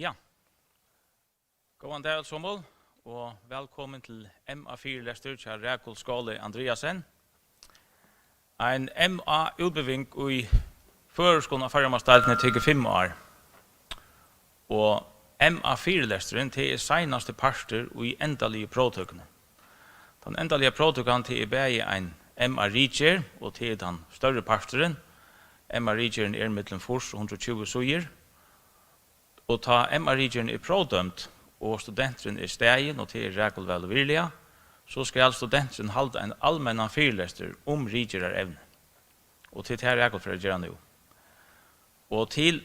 Ja, god dag allesammel, og velkommen til MA4-lester til Rekol Skole Andreasen. En MA-utbeving i føreskolen av Farmastaltene til 5 år. Og MA4-lesteren til senaste parter i endelige prøvtøkene. Den endelige prøvtøkene til begge en MA-reacher, og til den større parteren. MA-reacheren mellom 120 suger. Og ta MA-reacheren prøvdømt, og studenten stegen, og til Rekol vel og virlige, så skal studenten holde en allmenn fyrlester om reacherer evne. Og til Rekol for å gjøre nå. Og til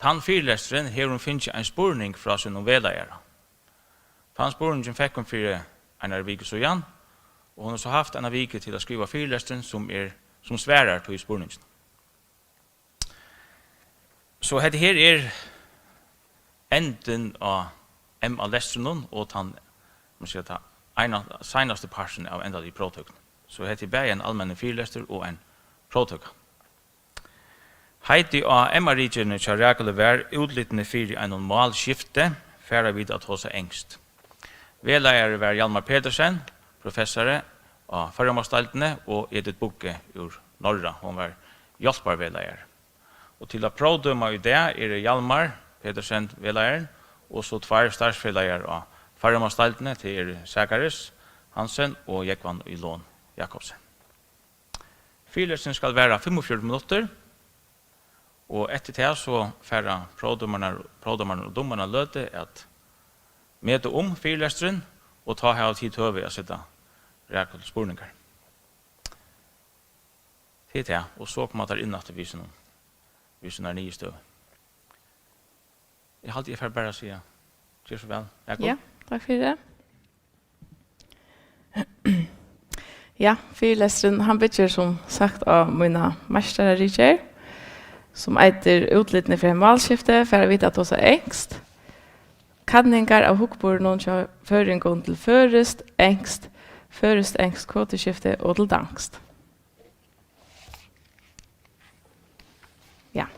den fyrlesteren har hun finnet en spurning fra sin vedleiere. Den spurningen fikk hun for en vike så igjen, og hun har så haft en vike til å skrive fyrlesteren som sverer til spurningen. Så dette her enden av MA-lesteren og den senaste parten av enda i prøvtøkken. Så dette er bare en allmenn fyrlester og en prøvtøk. Heiti av MA-reacherne til Rekol var utlittende for en normal skifte, færre vid at hos engst. Vedleier var Hjalmar Petersen, professor av Farmastaltene, og Edith Bukke ur Norra. Hun var hjelparvedleier. Og til å prøvdømme i det det Hjalmar Petersen vedleieren, og så 2 statsvedleier av Farmastaltene til Sakaris Hansen og Jekvan Ylon Jakobsen. Fyrlesen skal være 45 minutter, og etter det så færre prøvdommerne og dommerne løte at møte om fyrlesteren og ta her tid til å sette Rekol spurninger. Til det, og så kommer jeg inn at vi er nye støv. Jeg har alltid bare å si gjør så vel. Rekol? Ja, takk for det. Ja, fyrlesteren, han bytter som sagt av mine mesterriker, som eiter utlittende for en malskifte, for å vite at det er engst. Kanningar av hukkbord noen kjør føringen til førest, engst, kvoteskifte og til dangst. Ja.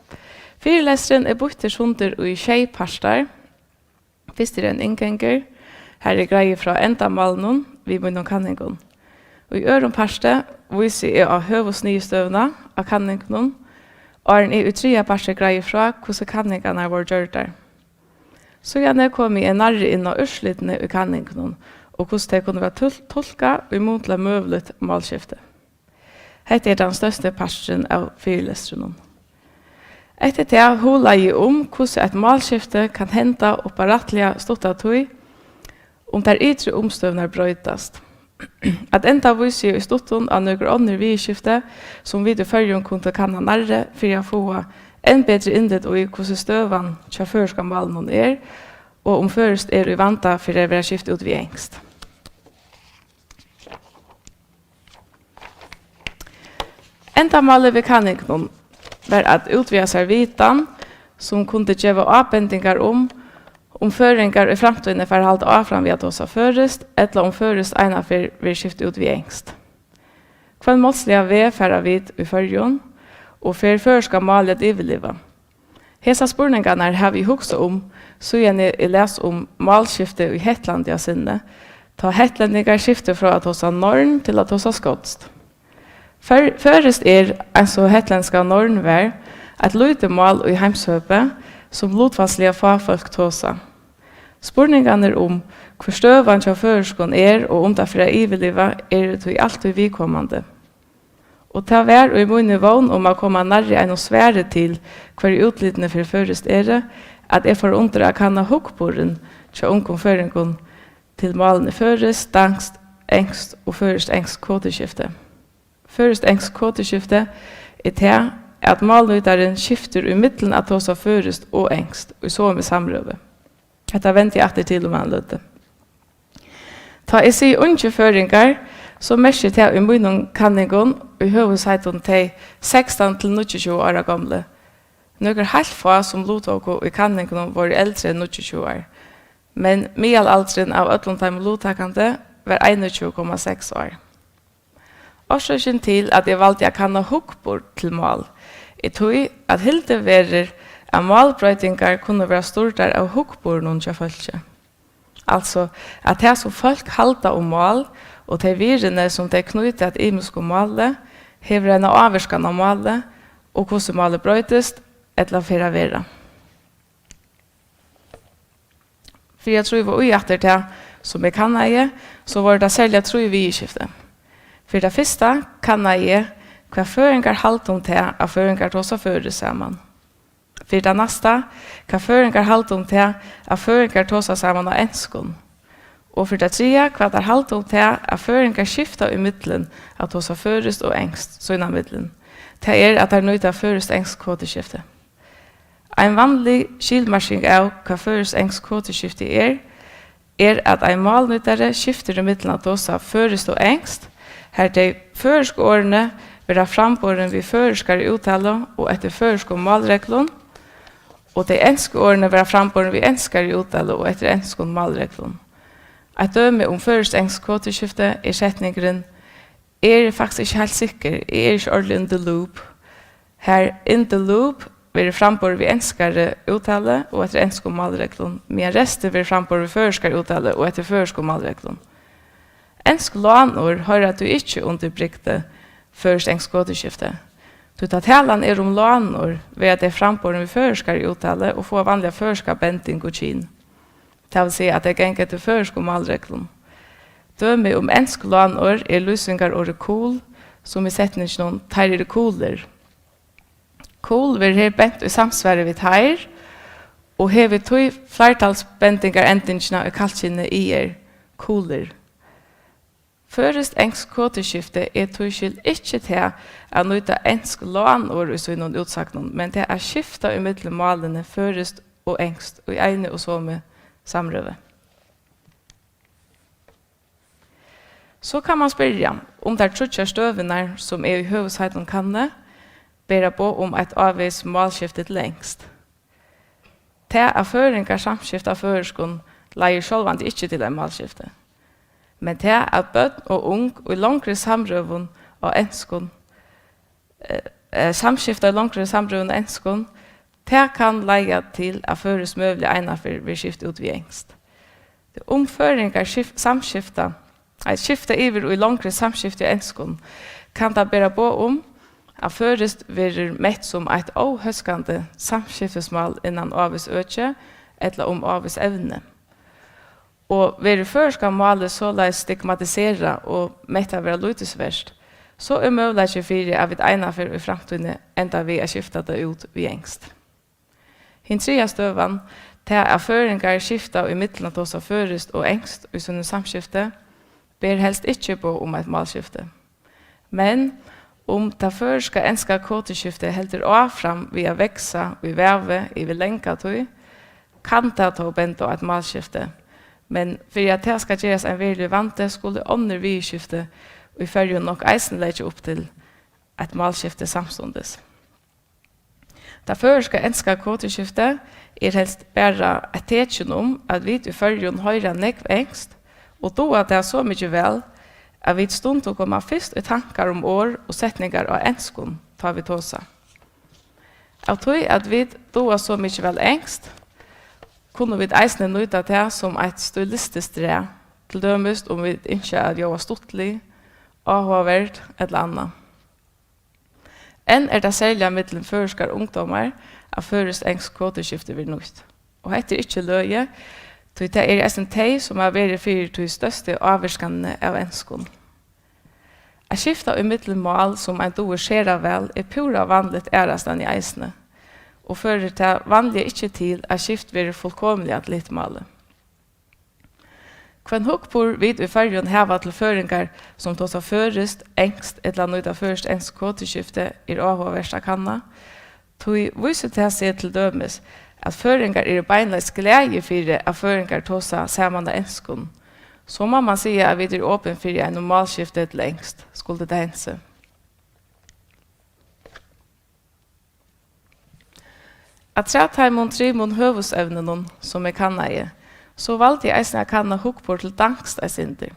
Fyrlesteren bytter sunder i tjejparstar. Først en innganger. Her greier fra endamalen vi må noen kanningen. Og i øronparste viser jeg av høv og snystøvna av kanningen, og en i utria parste greier fra hvordan kanningene var gjort der. Så gjerne kom jeg nærre inn av urslittene i kanningen, og hvordan det kunne være tolka og imot møvlet malskifte. Dette er den største parsten av fyrlesteren. Etter det hola jeg om hvordan et malskifte kan hente opparattlige stottatøy om der ytre omstøvner brøytast. At enda viser i stotten av noen andre vidskifte som vi i førjen kunne kanna nærre for å få en bedre innlitt i hvordan støvan sjåførska malen og om først i vanta for å være skiftet ut vid engst. Enda malet ved kanningen var at utvida servitan som kunne gjøre avbendingar om føringar i framtiden for å holde avfram ved at oss har førest, eller om førest ena for vi skiftet ut vid engst. Kvann måtslige ved færre vid i førjon, og for skal malet iveliva. Hesa spurningarna har vi huksa om, så gjerne jeg les om malskifte i Hetland i sinne, ta hetlandigar skifte fra at hos har norn til at hos har skotst. Førest en så hetlandska norn var et lytemal i heimshøpe som lotfanslige fagfolk tåsa. Spurningarna om hvor støvan til føreskån og om det fra iveliva det alltid vidkommande. Og ta vær og i munne vogn om å komme nærre en og svære til hver utlittende for førest at jeg får undre å kanna hukkboren til ungkom føringen til malene førest, dangst, engst og førest engst kodeskifte. Førest engst kodeskifte til at malnøydaren skifter i middelen at hos førest og engst, og så med samrøve. Dette venter jeg etter til om han lødde. Ta jeg sier unge føringar, så merker jeg i munnen kanningen i høvesheiten til 16 til 29 år gamle. Noen helt få som lottok i kanningen var eldre enn 29 år. Men middelalderen av øtlundheim lottakende var 21,6 år. Årsaken til at jeg valgte å kanna hukkbord til mål, tog at hilde verer at målbrøytingar kunne være stortar av hukkbornen til folket. Altså, at det som folk halda om mål, og de virene som de knyter at imiske målet, hever en avverskan av målet, og hvordan målet brøytest, eller fyrre vera. For jeg tror vi var etter det som jeg kan eie, så var det særlig tror vi i skiftet. For det første kan eie hva føringar halt om til at føringar tås av fører sammen. For det neste hva føringar halt om til at føringar tås av sammen av enskon. Og for det tredje hva det halt om til at føringar skifter i middelen at tås av førest og engst, så innan middelen. Det at det nøyt av førest engst kodeskifte. En vanlig skilmarsking av hva førest engst kodeskifte at en målnyttere skifter i middelen at tås av førest og engst, her de føreske årene vil ha frambåren vi føreskare uttale og etter føreske målreglene, og de enske årene vil ha frambåren vi enskare uttale og etter enske målreglene. Et døme om først engelsk kodeskifte setningen faktisk ikke helt sikker, ikke ordentlig in the loop. Her in the loop vil frambåren vi enskare uttale og etter enske målreglene, men resten vil frambåren vi føreskare uttale og etter føreske målreglene. Ensk lånord hører at du ikke underbrikte først engelsk kodeskifte. Du tar talan om lånord ved at det frambåren vi føreskare uttale og få vanliga føreskare bending og kyn. Det vil si at det ganger til føreske målreglene. Døme om ensk lånord løsningar året cool, som i setningen noen teir cooler. Cool vil her bent i samsvære vid teir, og her vi tog flertalsbendingar endingene og kaltkynne i cooler. Først engelsk kodeskifte tog ikke til å nøyta engelsk lånord i sånne utsagnen, men til å skifte i middelmålene først og engst, og i ene og samme samrøve. Så kan man spørre om det trutja støvene som i høvesheten kanne, bæra på om et avvis målskifte til lengst. Til å føringar samskifte av føreskon leier sjølvand ikke til en målskifte. Men til at bøtt og ung og langere samrøven og enskon, samskifte av langere samrøven og enskon, det kan leie til at føres møvelig einafor ved skifte ut ved engst. Omføringar samskifte, et skifte iver og langere samskifte av enskon, kan det bæra på om at føres vil mett som et åhøskende samskiftesmål innan avvis øke eller om avvis evne. Og ved før skal målet såleis stigmatisere og mette være lutesverst, så mulig ikke for at vi einafor i fremtiden enda vi skiftet det ut ved engst. Hin tredje støven til at føringar skifta i midtelen til oss førest og engst i sånne samskifte, ber helst ikke på om et målskifte. Men om det før skal enska kodeskifte helter av fram via veksa, vi veve, i vi lenka tog, kan det ta bent et målskifte. Men for at det skal gjøres en virkelig vante, skulle ånder vi skifte, og i følge nok eisen legge opp til et målskifte samståndes. Derfor skal enska kodeskifte helst bare et tekjen om at vi i følge høyre nekv engst, og da at det er så mye vel, at vi stund til å komme først i tankar om år og setningar av enskon, tar vi tåsa. Av tog at vi da så mye vel engst, kunne vi eisne nøyta til som et stilistisk tre, til dømest om vi ikke er jo stortlig, avhåvert eller annet. Enn det særlig mittelen føreskar ungdommer at førest engst kodeskifte vil nøyt. Og dette ikke løye, det eisen teg som har vært fyrir til største avvirskene av enskon. A skifta i middelmål som en doer skjera vel pura vanligt ærastan i eisene, og fører til vanlige ikke til at skift vil fullkomlig at litt male. Kvann hukkbor vid i fyrjon heva til føringar som tås av førest, engst, eller nøyda først engst kodeskifte avhå versta kanna, tog viser til seg til dømes at føringar beinleis glede fyrir at føringar tås av saman av enskon. Så må man si at vi åpen fyrir en normalskifte til engst, skulle det hense. At trætheimon trimon høvusevnen som jeg kan eie, så valgte jeg eisne å kanna hukkbor til dangst av sinter.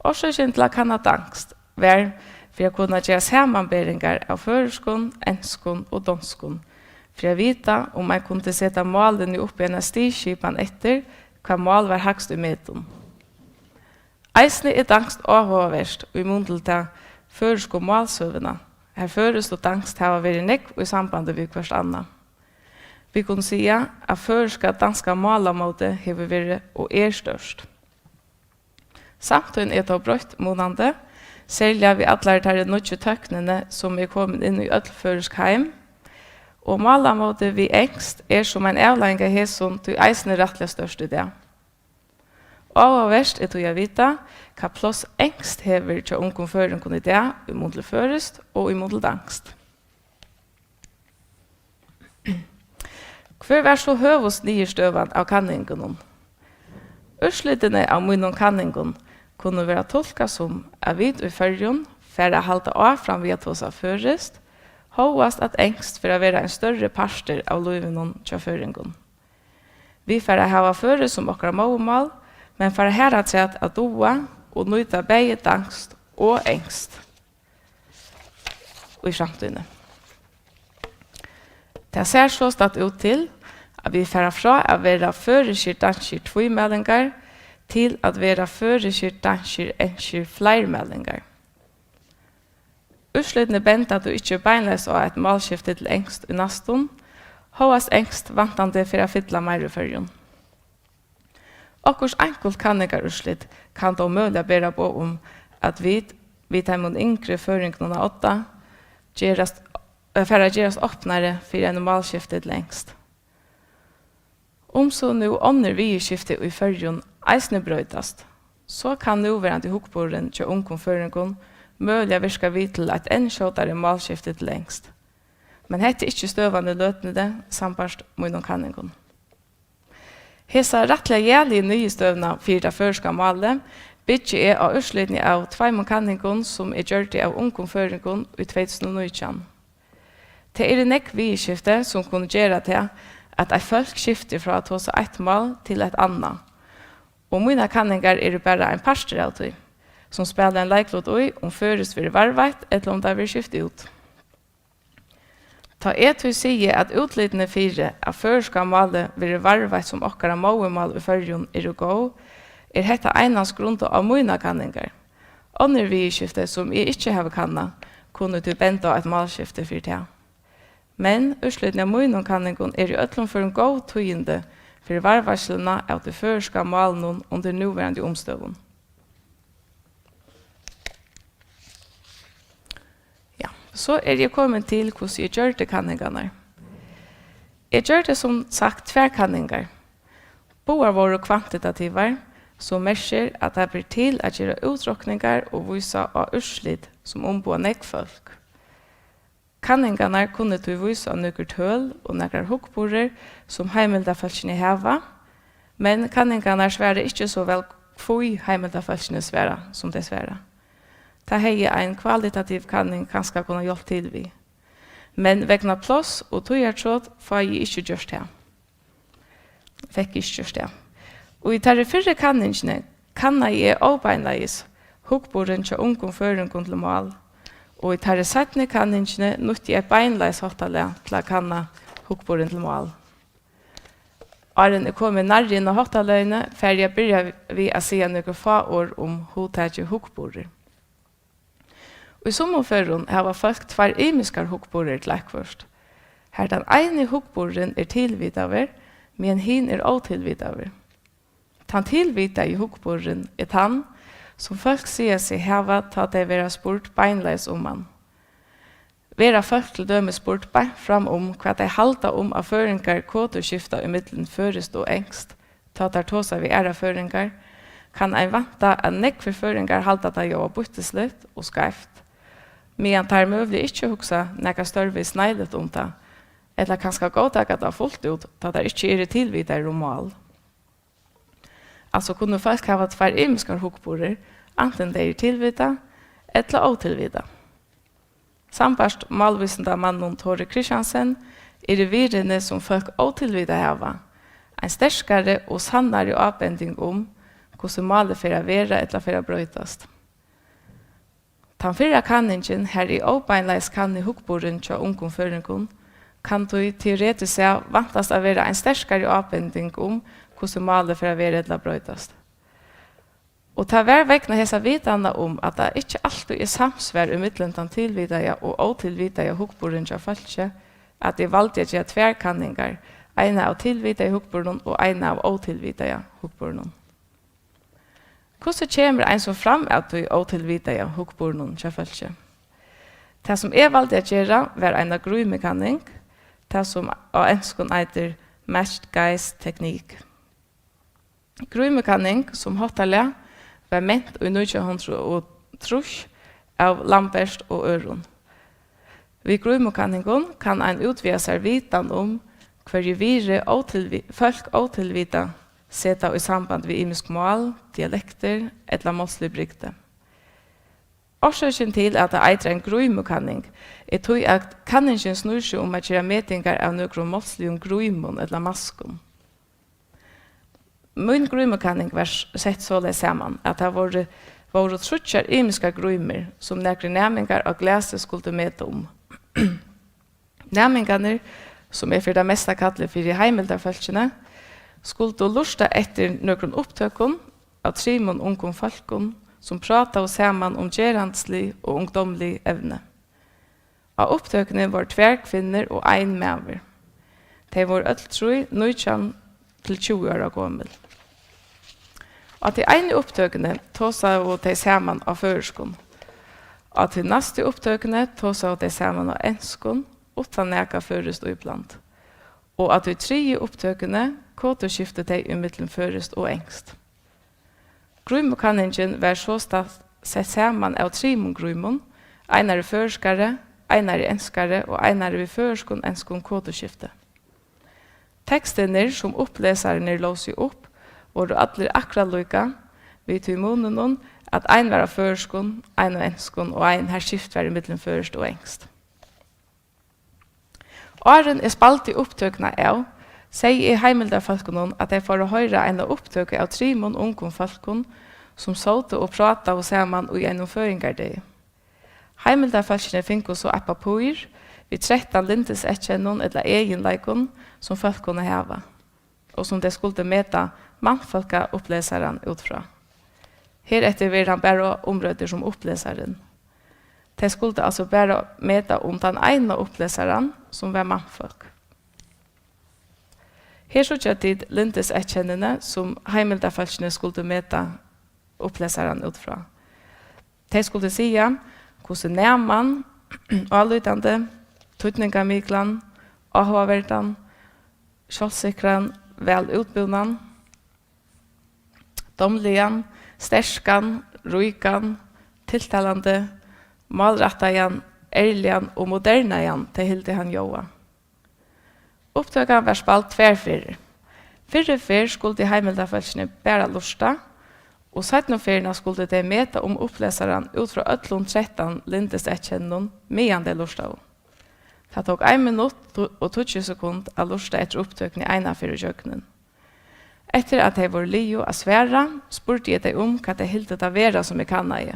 Årsøkjen til å kanna dangst var for å kunne gjøre samanberinger av føreskon, enskon og donskon, for å vite om man kunne sette målene opp i en stiskipan etter hva mål var høgst i midten. Eisne dangst avhåverst og i munnen til det føresko målsøvene. Her føres og dangst har vært nekk i sambandet ved hvert annet. Vi kunne si at føreska danska målamåte har vært og størst. Samtidig det brøtt månande, særlig vi alle de nødvendige tøknene som kommet inn i ødelføresk heim, og målamåte vi engst som en avlæring av hæsson til eisene rettelig størst i det. Og verst tog jeg vite hva plass engst hever til ungdomføringen i det, i mål førest og i mål angst. Hver var så høvest nye støvan av kanningen? Urslittene av munnen kanningen kunne være tolket som at vi i førjen for å halte av fram ved oss av førest, hovast at engst for å være en større parster av loven til føringen. Vi for å ha førest som okra målmål, men for å høre til at doa og nøyta begge angst og engst i fremtiden. Det ser så stått ut til at vi får fra å være føreskjert dansker tvøymeldinger til at være føreskjert dansker enskjer flermeldinger. Utslittene bent at du ikke beinleis av et målskifte til engst i nesten, hovast engst vantande for å fylle mer i førjen. Okkurs enkelt kanningar utslitt kan da mulig bære på om at vi tar mot yngre føringen av 8 for å gjøre oss åpnere for en målskifte til engst. Om så nu ånder vi skifte i førjen eisne brøytast, så kan nuverande hukboren til ungdomføringen mulig virka vi til et enn kjøttere målskifte til engst. Men hette ikke støvende løtende sambarst munnen kanningen. Hesa rettelig jævlige nye støvna for det første målet bygger av utslutning av tveimån kanningen som gjort av ungdomføringen i 2019. Det en nekk vi-skifte som kunne gjøre til at folk skifter fra å ta seg et mål til et annet. Og mine kanninger bare en parster av det, som spiller en leiklåt om føres vil varvet eller om det vil skifte ut. Ta til sige at utlittende fire av føreska målet vil varvet som okkara mål i førjen å gå, hette enans grunn av mine kanninger. Andre vi-skifte som jeg ikke har kannet, kunne du bente et målskifte for det. Men utslutningen av mine kanningen i øtlom for en god tøyende for varvarslene av det føreska målene under nåværende omstøven. Så jeg kommet til hvordan jeg gjør det kanningene. Jeg gjør det som sagt tverkanninger. Boar våre kvantitativer, som merker at det blir til å gjøre utrykninger og vise av utslitt som omboer nekkfolk. Kanningene kunne til vise av nøkker tøl og nøkker hukkborer som heimeldafølsene heva, men kanningene svære ikke så vel hvor heimeldafølsene svære som det svære. Det har en kvalitativ kanning kanskje kunne hjelpe til vi. Men vegna plass og tøyertråd får jeg ikke gjort det. Fikk ikke gjort det. Og i de fyrre kanningene kan jeg åpenleis hukkboren til ungdomføringen til mål. Og i de settene kanningene nødte jeg beinleis hottale til å kanne hukkboren til mål. Åren kommet nærmere inn av hottalene, for jeg begynner vi å si noen få år om hotaget hukkborer. Og i sommerføren har folk tvær imiskar hukkborer til ekkførst. Her den ene hukkboren tilvidaver, men hin åtilvidaver. Den tilvida i hukkboren han, som folk sier seg hava ta det vera spurt beinleis om han. Vera folk til døme spurt bein fram om hva de halda om av føringar kåteskifta i middelen førest og engst, ta der tåsa vi føringar, kan ein vanta at nekve føringar halda det jo bytteslitt og skreift, men tar mulig ikke huksa nekka større sneilet om det, eller kanskje gåtaka det fullt ut, da det ikke tilvidar om mål. Altså kunne folk hava tvær imiskar hukkborer, enten det tilvida eller åtilvida. Sambarst målvisende mannen Tore Kristiansen virrene som folk åtilvida hava, en sterskare og sannare avbending om hvordan målet for å være eller for å brøytast. Den fyrre kanningen her i åpenleis kan i hukkboren til ungdomføringen kan du teoretiskt sett vantas att vara en sterkare avbindning om hvordan målet for å være eller brøytast. Og ta hver vekna hesa vitanda om at det ikke alltid er samsvær i middelentan tilvidaya og otilvidaya hukboren til falskje, at det valgte å gjøre tverkanningar, en av tilvidaya hukboren og en av otilvidaya hukboren. Hvordan kommer en så fram at du otilvidaya hukboren til falskje? Det som valgte å gjøre var en grøymekanning, det som av enskon eiter matched-guys-teknikk. Grøymekanning som hotallet var ment i 1903 av Lambert og Øron. Vid grøymekanningen kan en utvide seg vitan om hver vire folk otilvita seta i samband med imisk mål, dialekter eller målslig brygde. Årsaken til at det eiter en grøymekanning tog at kanningen snur seg om at gjøre metingar av noen målslig grøymon eller maskon. Min grøymekanning var sett således sammen at det var trutjar imiska grøymer som nekre næmingar av glæse skulle mete om. Næmingarna, som for det meste kallet for i heimeldarfølsene, skulle lusta etter noen opptøkken av trimon ungom folkon som prata sammen om gerandslig og ungdomlig evne. Av opptøkene var 2 kvinner og 1 maver. De var alle 3 19 til 20 år gammel. At de ene opptøkene tåsa og de sammen av føreskon. At de neste opptøkene tåsa og de sammen av enskon, utan neka førest og iblant. Og at de 3 opptøkene kåteskiftet de i mittelen førest og engst. Grøymekanningen var så sett sammen av 3 grøymon, einar i føreskare, einar i enskare og einar i føreskon enskon kåteskiftet. Tekstene som oppleserne lås seg opp, var alle akkurat lykka, vi tog munnen at ein var av føreskon, ein av enskon og ein her skift var i middelen førest og engst. Åren spalt i opptøkene av, sier i heimeldarfolkene at de får høre en av opptøkene av 3 ungom folkene som såte og prata og sammen og gjennomføringer det. Heimeldarfolkene finner så et papir, vi 13 lintes etkjennon eller egenleikon som folkene heva, og som de skulle meta mannfolka opplesaren utfra. Heretter vil han bare områder som opplesaren. De skulle altså bare meta om den ene opplesaren som var mannfolk. Her så jeg tid lintes etkjennene som heimeldarfolkene skulle meta opplesaren utfra. De skulle sige hvordan nærmann, avlytande, tøtningamiklan, avhåverdan, kjølsikran, velutbunan, domligan, sterskan, ruikan, tiltalande, malrattajan, ærlian og modernajan til hilde han joa. Opptøkan var spalt 2 fyrer. 4 fyr skulle de heimeldarfølsene bæra lusta, og 17 fyrene skulle de meta om opplesaren ut fra 13 lindes etkjennon medan de lusta av. Det tok 1 minutt og 20 sekund av lusta etter opptøkene i ena fyrir jøknen. Etter at de var lio av sværa, spurte jeg dem om hva de hilde det vera som jeg kan i.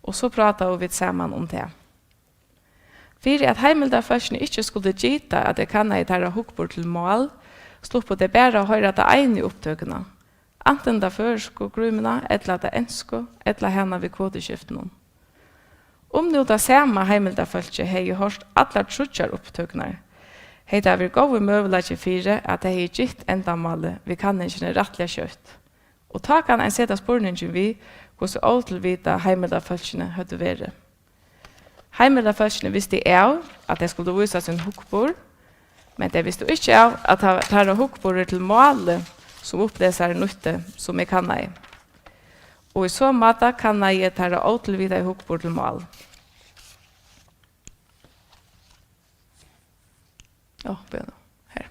Og så pratet vi sammen om det. For at heimeldarfølsene ikke skulle gita at jeg kan i tæra hukbord til mål, slupp det bare å høre det ene i opptøkene. Anten da føresko grumene, eller det ensko, eller henne ved kodeskiften. Om nu da samme heimeldarfølse har jeg hørt alle trutjar opptøkene, har det vært gode møvelager for at det har gitt endamålet vi kan ikke rettelig kjøtt. Og ta kan en sette spørningen vi hvordan åtilvita heimeldarfølsene hadde vært. Heimeldarfølsene visste av at de skulle vise sin hukbord, men de visste ikke av at de tar hukbordet til målet som oppleser nytte som jeg kan i. Og i så måte kan jeg ta åtilvita hukbord til mål. Her.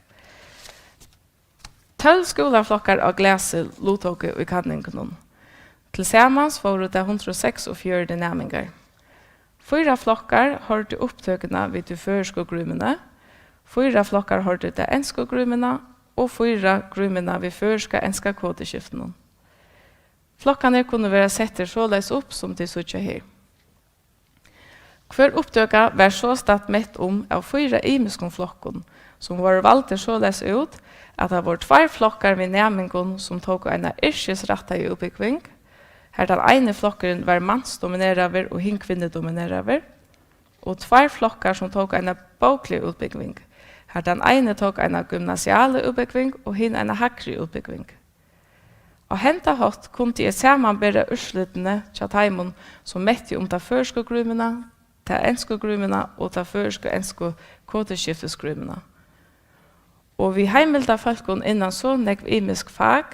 12 skolaflokkar av glæse lotåke i kanningen. Tilsammans var det 146 næmingar. 4 flokkar hørte opptøkene vid de føreskogrummene, 4 flokkar hørte de enskogrummene, og 4 grummene vid føreska enska kodeskiften. Flokkene kunne være setter såleis opp som de sutja her. Hver oppdøka var så statt mett av 4 imiskon flokkon, som var valgte således ut at det var 2 flokkar med nærmingon som tok en yrkesretta i uppbygging. Her den ene flokkeren var mansdomineraver og hin kvinnedomineraver, og 2 flokkar som tok en boklig utbygging. Her den ene tok en gymnasiale utbygging og hin en hakri utbygging. Og henta hatt kunne jeg samanbæra urslittene tja taimon som metti ta førske grumina, ta enske grumina og ta førske enske kodeskiftes-grumina. Og vi heimilda folkene innan så nekv imisk fag,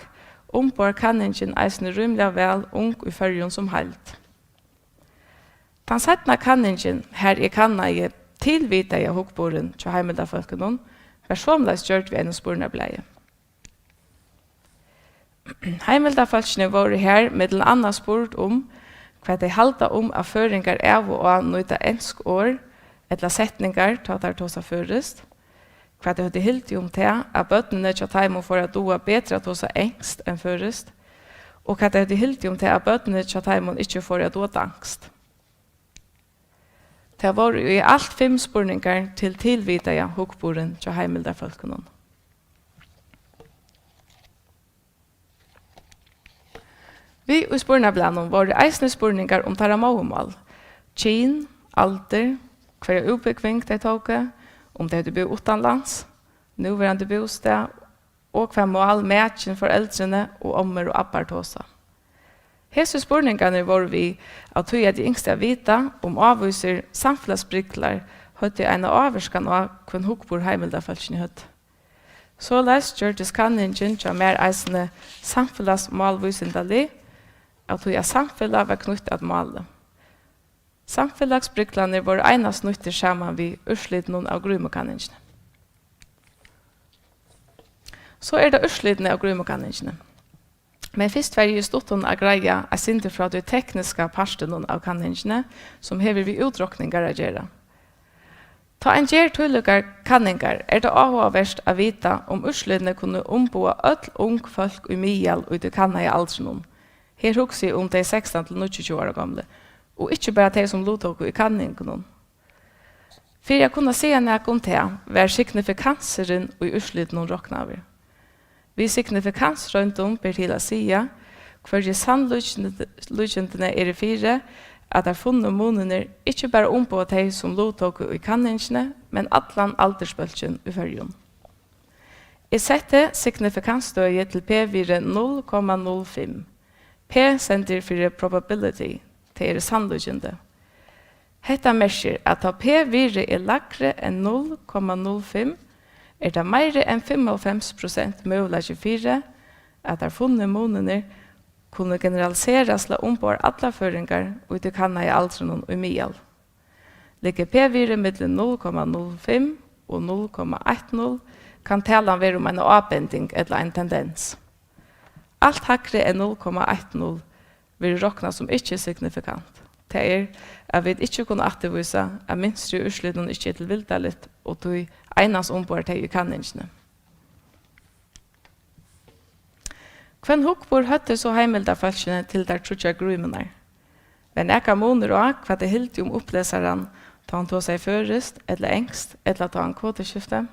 ombor kanningen eisne rymlig vel ung i fyrjon som heilt. Den setna kanningen her kanna i tilvita i hokboren tja heimilda folkene, var somleis gjørt vi enn sporna bleie. Heimilda folkene var her middel anna spurt hva de halda av føringar av og av nøyta ensk år, etla setningar ta der tåsa førest, hva de hadde hilt til at bøtnene tja taimon for at doa betra tåsa engst enn førest, og hva de hadde hilt til at bøtnene tja taimon ikkje for at doa angst. Det var i alt 5 spurningar til tilvita ja hokboren tja heimilda folkene. Vi i spurnablanen var det eisne spurningar tarra mål, kyn, alder, hver utbygging de tåke, de hadde bo utanlands, nuvarande bostad, og hver mål matchen for eldrene og ommer og abbar tåsa. Hese spurningane var vi at tog de yngste vita avviser samfunnsbriklar høtte en averskan av hvem hokbor heimilda falskene høtt. Såleis gjørtes kanningen tja mer eisne samfunnsmålvisindali, at tog samfunnet var knytt at male. Samfunnsbriklane var einast nyttig saman vi urslitene av grumekanningene. Så det urslitene av grumekanningene. Men først var jeg stått å greie at sinte fra de tekniske partene av kanningene som hever vi utrokninger å gjøre. Ta en gjer tullugar kanningar det avhåverst å vite urslitene kunne omboa ung folk i mial og det kanna i alderen. Her husker jeg de 16-29 år gamle, og ikke bare de som lottok i kanningen. For jeg kunne se noe til hver signifikanseren og i ursliten råknaver. Vi signifikans rundt ber til å si hver sannløsjentene i 4 at det funnet måneder ikke bare på de som lottok i kanningene, men atlan aldersbølgen i følgen. Jeg sette signifikansstøye til P4 0,05. P sender for probability, det sannløsjente. Hetta merker at da P4 lagre enn 0,05, det mer enn 55% mulig 4 at det funnet måneder kunne generaliseres la ombord alle føringer og det kan i alderen og i mial. Ligger P4 mellom 0,05 og 0,10 kan tala være en avbending eller en tendens. Alt hakre enn 0,10 vil råkna som ikke signifikant. Det at vi ikke kunne aktivise at minst i ursliten ikke til vildaligt og tog enas ombord til i kanningene. Hvem hokbor høtte så heimilda falskene til der trutja grumene? Men eka måneder og hva det hilt oppleseren ta han tog seg førest, eller engst, eller ta han kodeskifte.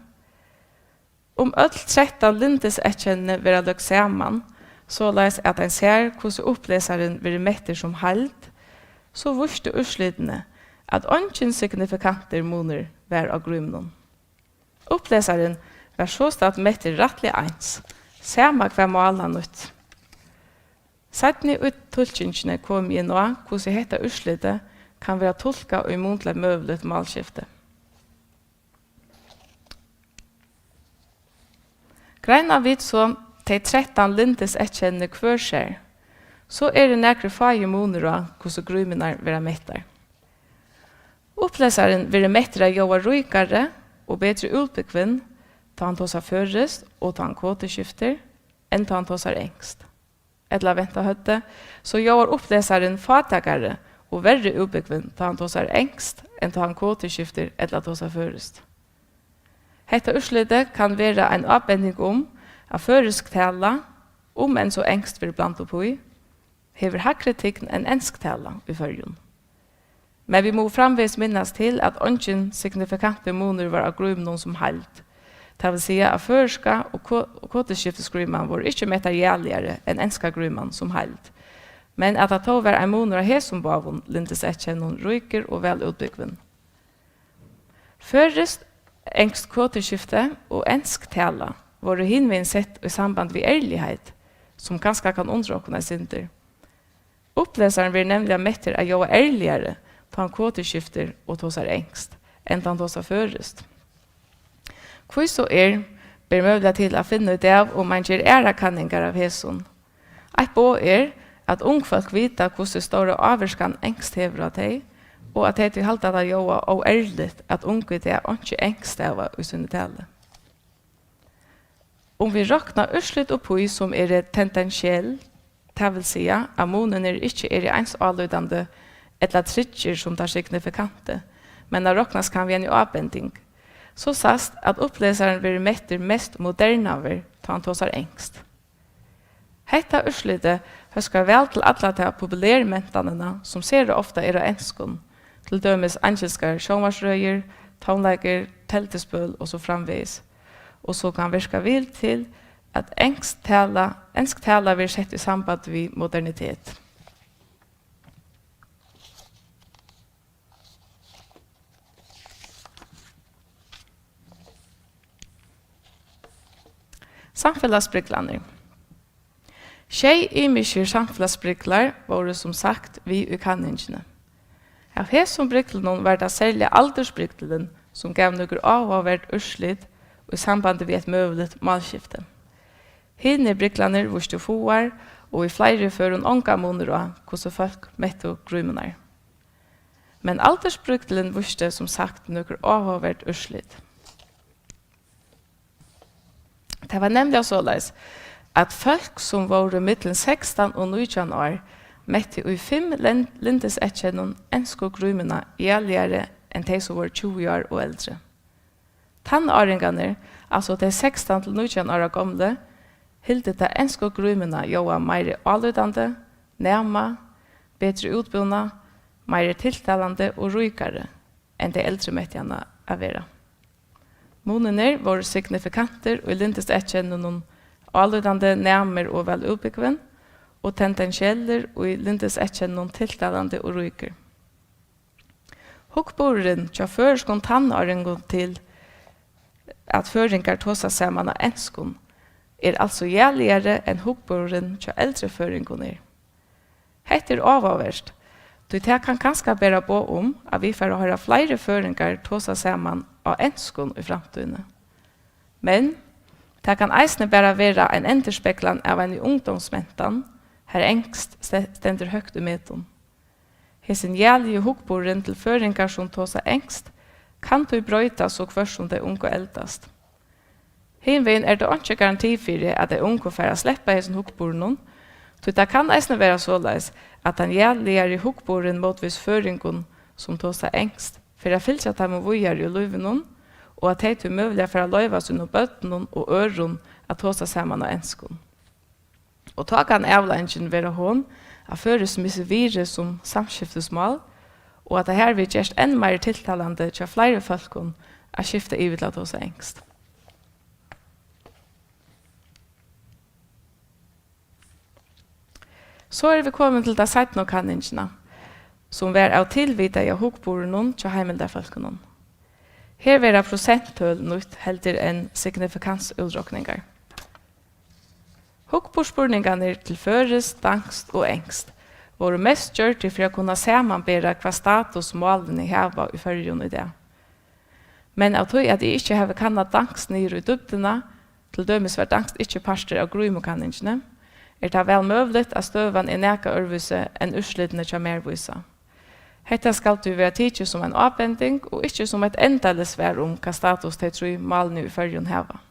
Ødelt 13 lindes etkjennene vil ha lagt sammen, så leis at en ser hvordan oppleseren vil metter som halt, så vurste urslitene at ønsken signifikanter måneder var av grumene. Oppleseren var så statt metter rettelig eins, samme hver målen ut. Sedan i uttolkingene kom jeg nå hvordan dette urslitet kan være tolka og imotlig møvlet malskifte. Greina vidt så til 13 lindes etkjennende hver skjer, så det nekre fag måneder av hvordan grumene vil mettere. Oppleseren vil mettere gjøre rykere og bedre utbyggvinn, ta han tås av førest og ta han kodeskifter, enn ta han tås av engst. Eller venta høtte, så gjør oppleseren fatakere og verre utbyggvinn ta han tås av engst, enn ta han kodeskifter eller tås av førest. Hetta urslitet kan være en avbending at føresk tala, enn så engst vil blant opp i, hever hakre tikn enn ensk tala i følgen. Men vi må framvis minnas til at ingen signifikante moner var av grumnon som halt. Det vil si at førska og kvoteskiftesgruman var ikke materialigere enn enska gruman som halt. Men at det tog var en moner av hesumbavun lintes etkjennon ryker og vel utbyggven. Først engst kvoteskifte og ensk tala var hinvin sett i samband med ærlighet, som ganske kan undråkna synder. Upplesaren blir nemlig metter å gjøre ærligere på han kvoteskifter og tåsar engst, enn han tåsar først. Hvor så ber mulig til å finne ut av om man gjør ærakanningar av heson. Et på at ungfolk vita hvordan store avverskan engst hever av deg, og at det til halta det gjøre og ærligt at unge det er ikke engst av i sinne tale. Om vi råkner urslut oppi som tendentiell, det vil si at monen ikke i ens avløydende eller trykker som tar signifikante, men det råknes kan vi en avbending. Så sast at opplesaren vil metter mest modernaver ta han tåsar engst. Hetta urslutet høsker vel til alle de populære mentanene som ser ofte av enskon, til dømes angelskar sjåmarsrøyer, tonelager, teltespøl og så framvis. Og så kan virka vil til at ensk tala vil sett i samband med modernitet. Samfellagsbryglaner. Tjej imiskir samfellagsbryglar var som sagt vi i kanningene. Av hesson bryglen var det særlig aldersbryglen som gav noen avhåvert urslit og i samband med et møvlet malskifte. Hinne bryglaner vurste foar og i flere føren ånga måneder av hvordan folk mette grumene. Men aldersbryglen vurste som sagt noen avhåvert urslit. Det var nemlig såleis at folk som var mittelen 16 og 19 år mette i 5 lindes etkjennon ensko grumene gjelligere enn de som var 20 år og eldre. Tannåringene, altså de 16 til 19 år gamle, hildet de ensko grumene joa mer avløydende, nærma, bedre utbildende, mer tiltalende og rykere enn de eldre mettene av vera. Monene var signifikanter og lindes etkjennon avløydende, nærmer og vel utbyggven, og tendentieller og lindes etkjennon tiltalende og ryker. Hukkboren tja førskon tannåringen til at føringar tåsa saman av enskon altså gjelligere enn hukkboren tja eldre føringon Hette avverst, det kan kanskje bæra på at vi får høre flere føringar tåsa saman av enskon i framtiden. Men det kan eisne bare være en enderspeklan av en ungdomsmentan, her engst stender høgt i meton. Hesin gjellige hukkboren til føringar som tåsa engst, kan du brøytas og først som de unge eldast. Hinveien det ikke garanti for at de unge får slippe hesin hukkboren, så det kan eisne være såleis at den gjellige hukkboren motvis føringen som tåsa engst, for å fylle dem og vujar i løyven, og at de til mulig for å løyva sine bøtten og øren at tåsa saman av enskon. Og ta kan avlængen være hån, at føres misvire som samskiftesmål, og at det her vil gjøre enn mer tiltalende til flere folk å skifte i til at tåsa engst. Så vi kommet til de 17 kanningene, som var av tilvita i hukkboren til heimelderfolkene. Her var det prosenttøl nytt heldur enn signifikansutrokningar. Hukkborspurningene til føres, dangst og engst var mest gjort for å kunne sammenbære hva status målene heva i førjen i det. Men av tog at de ikke har kannet dangst nere i dybdena, til dømes var dangst ikke parster av grumokanningene, det vel møvlig at støven neka ørvise enn urslitene til mervisa. Hetta skal du være tidlig som en avbending, og ikke som et endelig svær hva status de tror malene i førjen heva.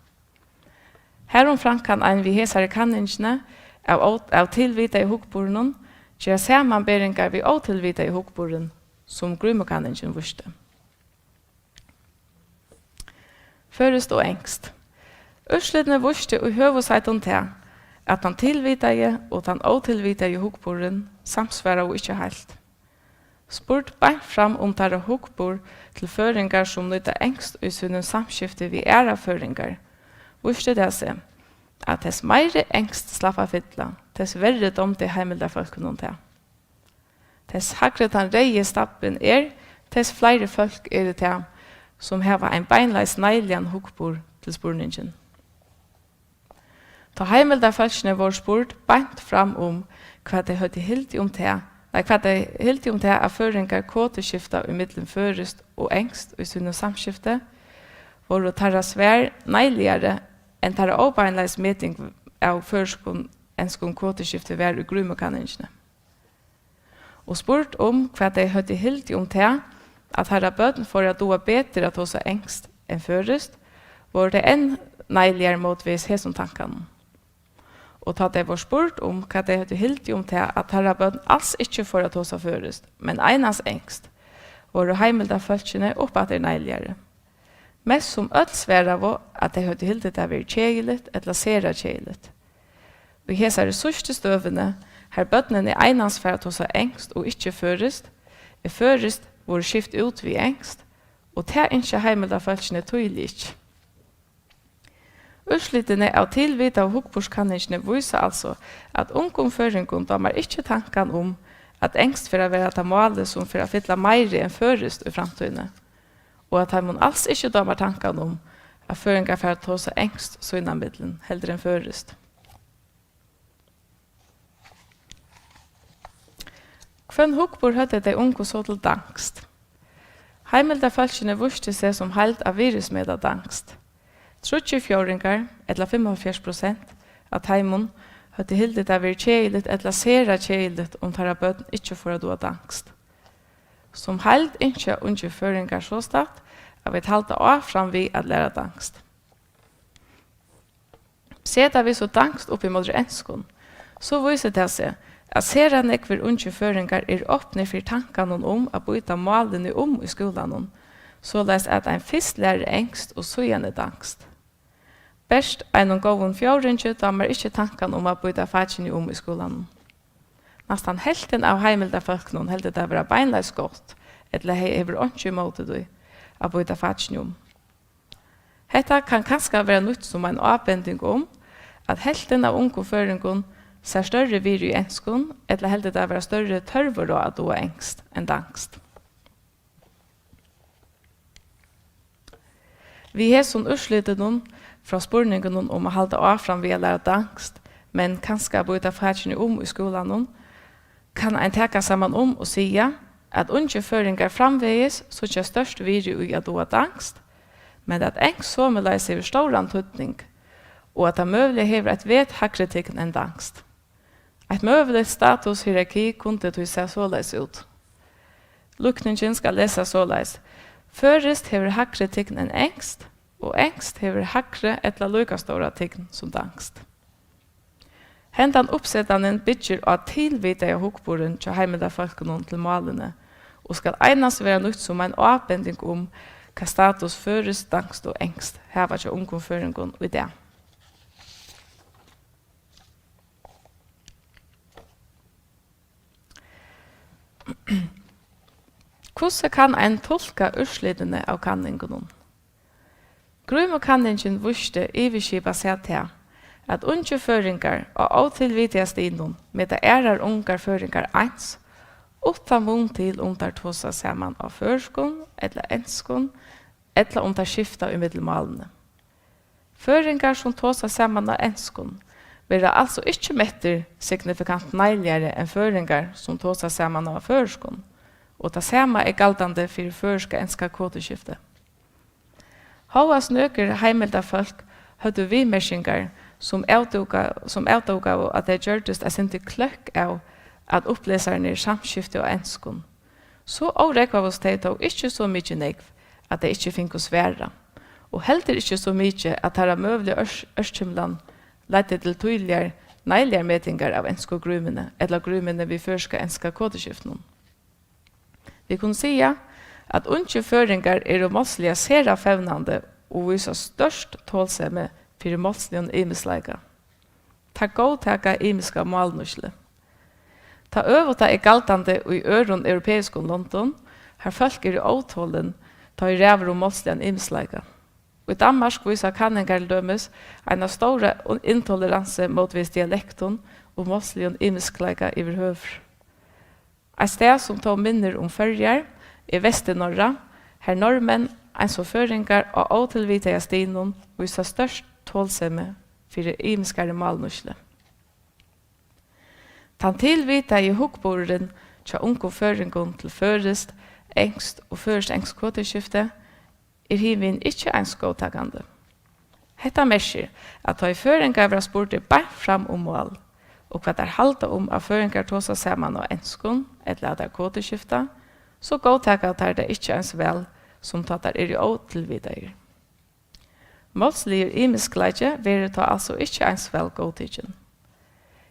Heromfram kan en vi hesare kanningene av tilvita i hukkboren gjøre sammanberinger vi åtilvita i hukkboren som grumokanningen vurste. Førest og engst. Urslitene vurste og høveseiton til at han tilvita og han åtilvita i hukkboren samsværa og ikke helt. spurt bare fram om tar hukkbor til føringar som nytter engst i sin samskifte vi æra føringar. Viste det seg at tess meire engst slappa fytla, tess verre dom til heimilda folk noen til. Tess hagre den reie stappen tess flere folk det til som heva ein beinleis neilian hukkbor til spurningen. Ta heimilda folkene var spurt beint fram om hva de høyde hildi om til, at føringar kvoteskifta i middelen førest og engst i sinne samskifte, var å tarra svær neiligere enn tarra åbeinleis meting av førskon enskon kvoteskifte vær i grumekanningene. Og spurt om hva de høyde hildi om til, at herra bøten for at doa betre at hos engst enn førest, var det enn neiligere motvis hesson tankene. Og ta det var spurt om hva det hadde hildi om til at herra bøten alls ikke for at hos førest, men einans engst, var heimilda følgene oppat neiligere. Mest som ødsværa var at det hadde hildi det var kjegeligt eller sera kjegeligt. Vi hesar i sørste støvene, her bøtnen einans for at hos engst og ikke førest, førest var skift ut vi engst, og det ikke heimilda følgene tøylig ikke. Utslitene av tilvita og hukkborskanningene viser altså at ungdomføringen damer ikke tanken om at engst for å være til målet som for å fylle meire enn førest i fremtiden, og at man alls ikke damer tanken om at føringer for å ta seg engst så innan middelen, heller enn førest. Hvem hukkbor høtte de unge så til dangst? Heimilda følgene vurste seg som helt av virusmeda dangst. 34-åringar, eller 45% av teimon, hadde hildet av kjeiligt eller sera kjeiligt om tarra bøten ikke for å doa dangst. Som helt ikke unge føringar så start, at vi talte av fram vi at læra dangst. Seta vi så dangst oppi mot enskon, så viser det seg at sera nekver unge føringar åpne for tankene om å byta malene om i skolan, så les at ein fyrst lærer engst og søgjende dangst. Best ein gåen fjordringe damer ikke tanken om å byta fatjene om i skolan. Nastan helten av heimilda folkene heldet det være beinleis godt, eller hever ikke måte du å byta fatjene om. Hetta kan kanskje være nytt som en avbending om at helten av unge føringen ser større vir i enskon, eller heldet det være større tørver å doa engst enn dangst. Vi har som utslitet noen fra spurningen om å halde av fram ved å lære dangst, men kanskje byta fatjene om i skolan, kan en teka sammen om og sige at unge føringar framveges så ikke størst virre i å doa dangst, men at engst så med leis over stor antydning, og at det møvelig hever et vet hakritikken enn dangst. Et møvelig statushierarki kunne du se såleis ut. Lukningen skal lese såleis. Først hever hakritikken enn engst, og engst hever hakre etla lukka stora tign som dangst. Hentan oppsettanen bytjer av tilvita av hukkboren til heimilda folkene til malene, og skal einast være nytt som en avbending om hva status først dangst og engst heva til ungdomføringen i det. Hvordan kan en tolka utslidene av kanningen? Grumekanningen vurste iverskipa seg til at unge føringar og åtilvitiga stinon med det ungar føringar eins, utan mun til om der tosa saman av førskon, eller enskon, eller om der skifta i middelmalene. Føringar som tosa saman av enskon vil altså ikke metter signifikant neiligere enn føringar som tosa saman av førskon, og det samme galtande for førska enska kvoteskifte. Håas nøker heimilda folk høyde vimersingar som avtoga av at det gjørtes er sinti kløkk av at oppleserne samskifte og enskon. Så avrekva hos det og ikke så mykje negv at det ikke fikk oss være, og heller ikke så mykje at her møvlig ørskimland leite til tydeligere neiligere metingar av ensko grumene, eller grumene vi førska enska kodeskiften. Vi kunne sige at unge føringar målslige sera fevnande og viser størst tålsemme for målslige imisleika. Ta godtaka imiska malnusle. Ta øvota galtande i øron europeiske London, her folk i åtålen ta i ræver målsligen imsleika. I Danmark viser kanningar dømes en av store intoleranse mot vis dialekton og målsligen imskleika iver høver. Et sted som tog minner førjar i Vestenorra, her normen, en som føringar og åtilvitega stinon viser størst tålsemme for imskare malnusle. Tan tilvita i hukboren tja unko føringon til førest, engst og først engst kvoteskifte, hivin ikkje engst godtagande. Hetta merker at ta i føringar var spurte bare fram mål, og hva der halda at føringar tåsa saman og enskon, eller at der kvoteskifta, så godtaga tar det ikkje ens vel som tatar i åtilvidare. Målsliger imiskleidje verer ta altså ikkje ens vel godtidgen.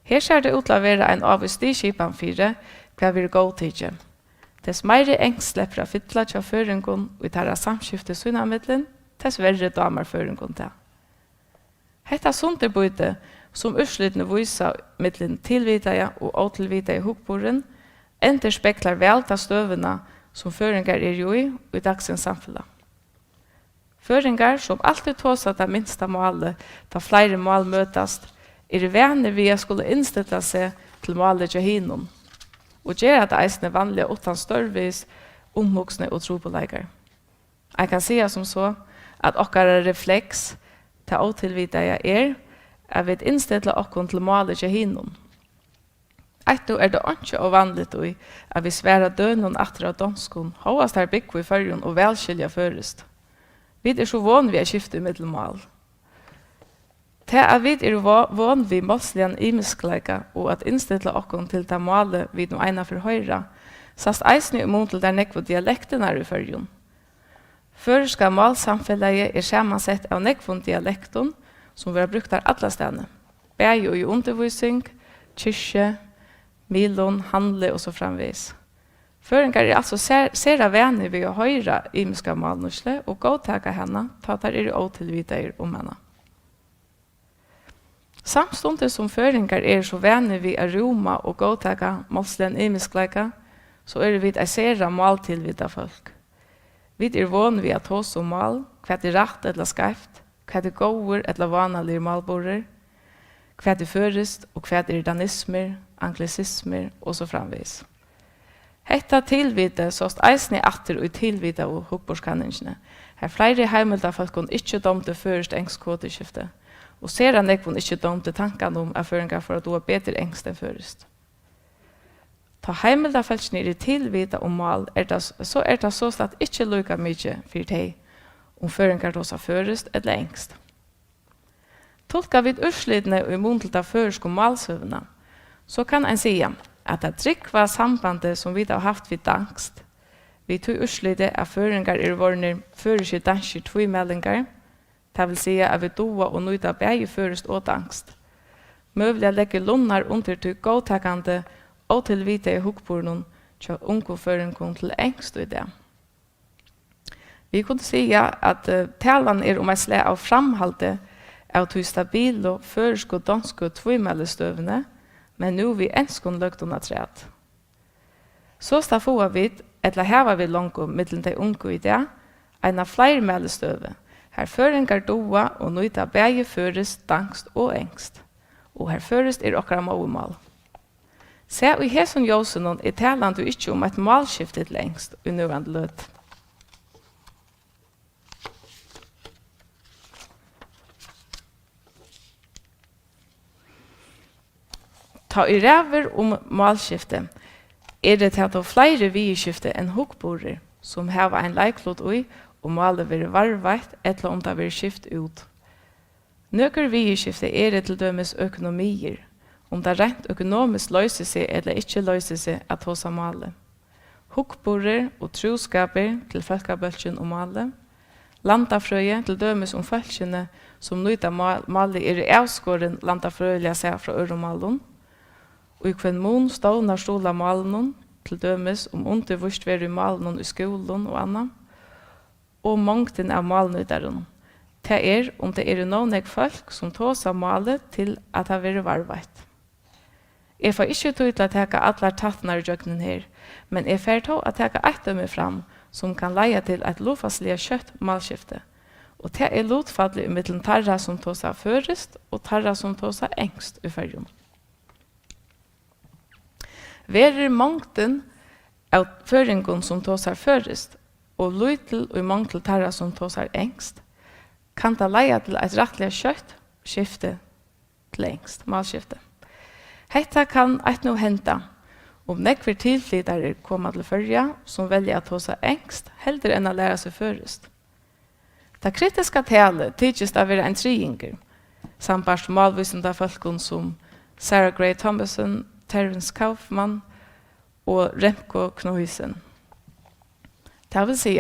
Her ser det ut til å være en avstiskipan fire hva vi godtidje. Dess meire engst slipper å fytla til føringen og tar samskifte sunnamiddelen, dess verre damer føringen til. Hetta sunderbøyde som utslutende viser middelen tilvidere og åtilvidere i hukboren, enter spekler vel til støvene som føringer i dagsens samfunn. Føringer som alltid tåser det minste målet, da flere mål møtes, venner vi skulle innstille seg til målet til hinom, og gjøre at eisene vanlige utan størvis, omhugsne og troboleger. Jeg kan si som så, at okkara refleks til åtilvidere at vi innstiller okkon til målet til hinom. Eito det ikke ovanligt at vi sværer døgnen etter av danskon, hovast her bygg i førjen og velskilja førest. Vi så vån vi skifte i middelmål. Til at vi vån vi målsligen imiskleika og at innstilla okkon til det målet vi nå ena for høyra, sast eisne imot til der nekvo dialektene i førjen. Føreska målsamfellet sammansett av nekvon dialekton som vi har brukt her alle stedene. Bæg og i undervisning, kyrkje, milon, handle og så framvis. Føringar altså sera venner ved å høyra imiska malnusle og godtaka henne, tatar åtilvidere henne. Samstundet som føringar så venner vi å roma og godtaka målsligen imiskleika, så vi å sera maltilvida folk. Vi vån vi at hos og mal, hva rett eller skreift, hva gåer eller vanlige malborer, hva førest og hva danismer, anglicismer og så framvis. Hetta tilvide såst eisne atter og tilvide og hukborskanningene. Her flere heimelda folkene ikke domte først engst kodeskifte, og ser han ekvon ikke domte tankene om erføringar for at du har bedre engst enn først. Ta heimelda folkene tilvide og mal, så det såst at ikke lukka mykje for deg om føringar hos først eller engst. Tolka vid urslidene og imuntelta først og malsøvna, så kan en sige at det trykva sambandet som vi har haft vid angst. Vi tog urslide at føringar vårner føreskje danskje tvøymeldingar, det vil si at vi doa og nøyda bæge førest åt angst. Møvlig legge lunnar under til godtakande og til vite i hukbornen til unge føringen til engst i det. Vi kunne si at talan om et slag av framhalde av to stabile, føreske og danske tvøymeldestøvene, men nu vi enskon løgt under træt. Så stafua vi, eller heva vi langt mittlen de unge i det, en av flere meldestøve, her føringar doa og nøyta bæge førest, dangst og engst, og her førest okkara målmål. Se i hesson jøsenon talan du ikkje om et målskifte til engst i nøvand løt. Ta i ræver om målskifte det til at ha flere vieskifte enn hukborer som heva en leiklot ui og målet vil varveit eller om det vil skift ut. Nøkker vieskifte det til dømes økonomier, om det rent økonomisk løser seg eller ikke løser seg at hosa målet. Hukborer og troskaper til folkebølgen og målet, landafrøye til dømes om folkene som nøyta målet avskåren landafrøyelige seg fra øromålen, og i kvenn mån stående stola malen til dømes om undervurst være i malen i skolen og annet, og mangten av malnøyderen. Det om det noen folk som tås av malet til at ha vært varveit. Jeg får ikke tid til å teke alle tattene i jøkkenen her, men jeg får til å teke et dømme fram som kan leie til et lovfastlig kjøtt malskifte. Og det er lotfadlig i middelen tarra som tog seg først og tarra som tog seg engst i førjen. Verer mangten av føringen som tog seg først og lytel og mangtel tarra som tog seg engst, kan det leie til et rettelig kjøtt skifte til engst, malskifte. Hetta kan eit nå henta om nekver tilflytare kommer til førja som velger å ta seg engst heller enn å lære seg først. Det kritiske talet tidses av være en triinger, samt malvisende folkene som Sarah Gray Thomason, Terence Kaufman og Remco Knoisen. Det vil si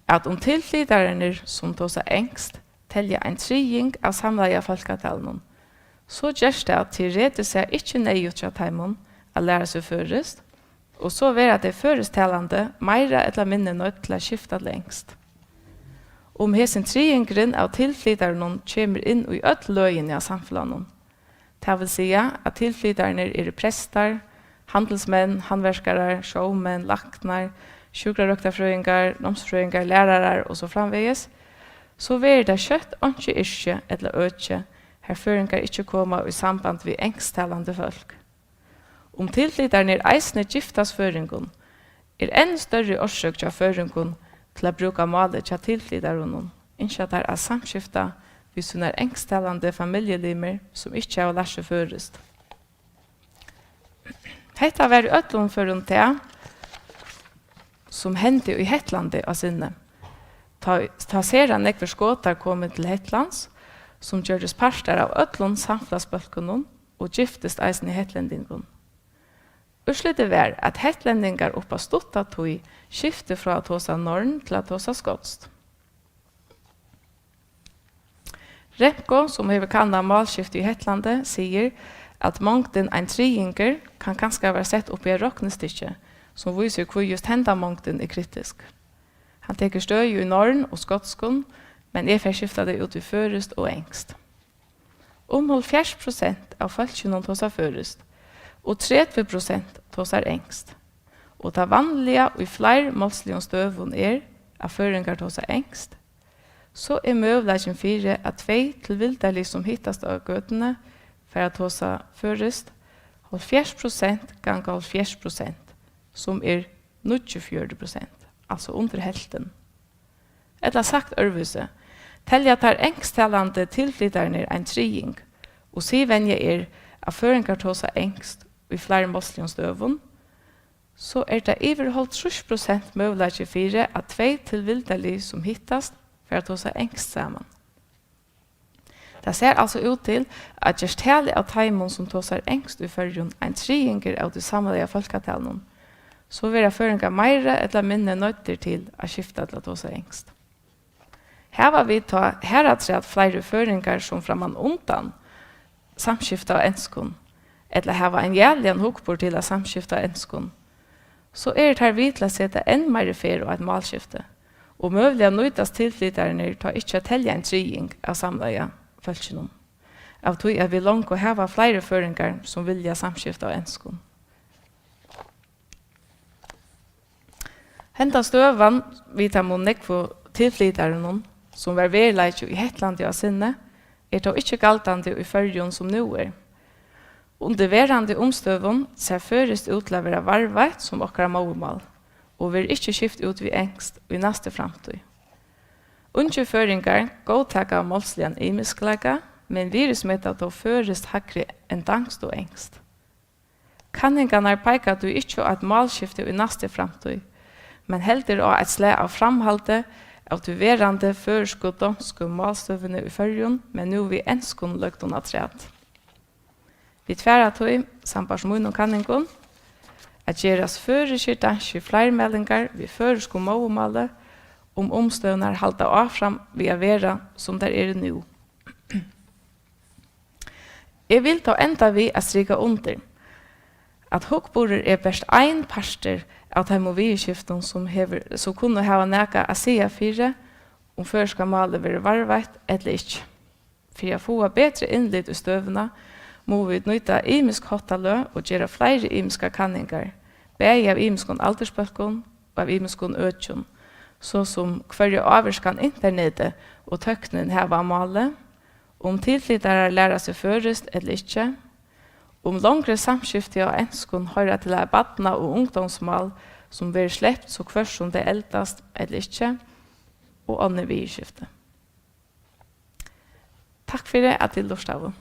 at om tilflytare som tar seg engst telja en triing av samleie folketalen, så gjørs det at teoretisk er ikke nøyut til teimon å lære seg først, og så være det førestalende meira eller minne nødt til å skifte lengst. Om hesen triingren av tilflytaren kommer inn i løgene av samfunnet. Det vil si at tilflyterne er prester, handelsmenn, handverskere, showmenn, laktnar, sjukrarøkterfrøyngar, nomsfrøyngar, lærere og så framveges, så være det kjøtt og ikke yrke eller øke, her føringar ikke koma i samband vi engsttalande folk. Om tilflytaren er eisne giftas føringun, er enn større årsøk til føringun til å bruke malet til tilflytaren, ikke at det er samskifta vi sånne engsttalande familielimer som ikke er å lære først. Hetta var i øtlom førun til som hendte i Hetlandet av sinne. Ta seran nekver skåtar kommet til Hetlands, som gjøres parter av øtlån samflagsbølgene og giftest eisen i hetlendingen. Utslutet var at hetlendingar oppa stått av tog skifte fra å ta seg norn til å ta seg skotst. Remco, som har kannet malskifte i Hetlandet, sier at mangten en triinger kan kanskje være sett opp i en råknestikke, som viser hvor just henda mangten er kritisk. Han teker støy i norn og skotskon, men jeg får skifte det ut i førest og engst. 70% av folkene tar seg førest, og 30% tar seg engst. Og det vanlige og i flere målslige støvun er at føringer tar seg engst, så er møvleggen 4 at 2 til vilderlig som hittast av gøtene for å ta seg førest, 40% ganger 40%, som er 94%, altså under helten. Eller sagt ørvise, telja tar engsttalande tilflyterne en triing, og sivenje er at føringar tar seg engst i flere målslige støvun, så er det iverholdt 30% møvlegge 4 at 2 til vilderlig som hittast for å ta seg engst sammen. Det ser altså ut til at gjørs tale av teimon som tar seg engst i førjun en triinger av de samleie folketalen, så vil føringar meira eller minne nøyder til å skifte til å ta seg engst. Her var vi ta heratræt flere føringar som framan undan samskifta av enskon, eller her var en jævlig hokbord til å samskifta av enskon, så er det her vi til å sette enn mer fer og et malskifte, og møvlig nøytast tilflyterne tar ikke telja en triing av samleie følsjennom. Av tog er vi langt å heva flere føringar som vilja samskifta av enskon. Henta støvan vi tar mot nekvo tilflyterne som var verleik i Hetlandet av sinne, er då ikke galtande i førjon som nu er. Under verande omstøvun ser førest ut til å være varveit som okkara målmål, og vil ikke skifte ut vi engst i neste framtid. Unge føringar godtaker målsligen i misklega, men virusmettet då førest hakre enn dangst og engst. Kanningarna peikar du ikke at målskifte i neste framtid, men heldur av et slag av framhalte av de verande førske og danske målstøvene i førjon, men nu vi enskon løgton av træt. Vi tverra tog, sambars mun og kanningon, at gjeras føreskir danske flermeldingar vi føresko målmåle omstøvnar halda avfram via vera som der er nu. Jeg vil ta enda vi a stryka under at hokborer er best ein parster av de movilskiften som kunne hava neka a sia fire om førska malet være varveit eller ikke. For å få bedre innlitt i støvna må vi nøyta imisk hottalø og gjøre flere imiska kanningar, begge av imiskon aldersbøkken og av imiskon øtjon, så som hver avvarskan internettet og tøknen heva male, om tilflyttere lærer seg først eller ikke, om langere samskifte av enskon høyre til badna og ungdomsmål som blir sleppt så hver som det eldast eller ikke, og andre vidskifte. Takk for det at du lort av.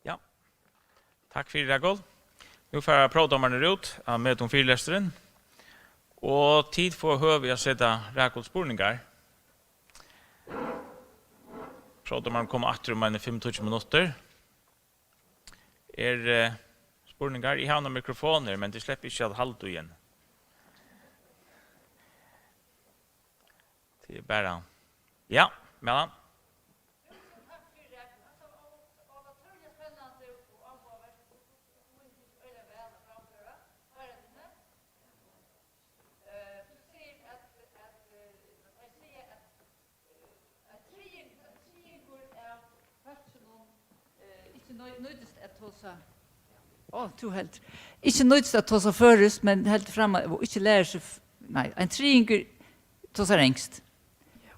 Ja, takk for det, Rekol. Nu får prådommerne ut med de fyrlesteren, og tid for å vi å sette Rekols spurningar. Prådommerne kommer etter om 25 minutter. Spurningar. Jeg har noen mikrofoner, men de slipper ikke at halvt igjen. Det bare... Ja, Mellan. Du helt. Ikke nødt til å ta seg først, men helt fremme, og ikke lære seg... Nei, en triinger tar seg engst.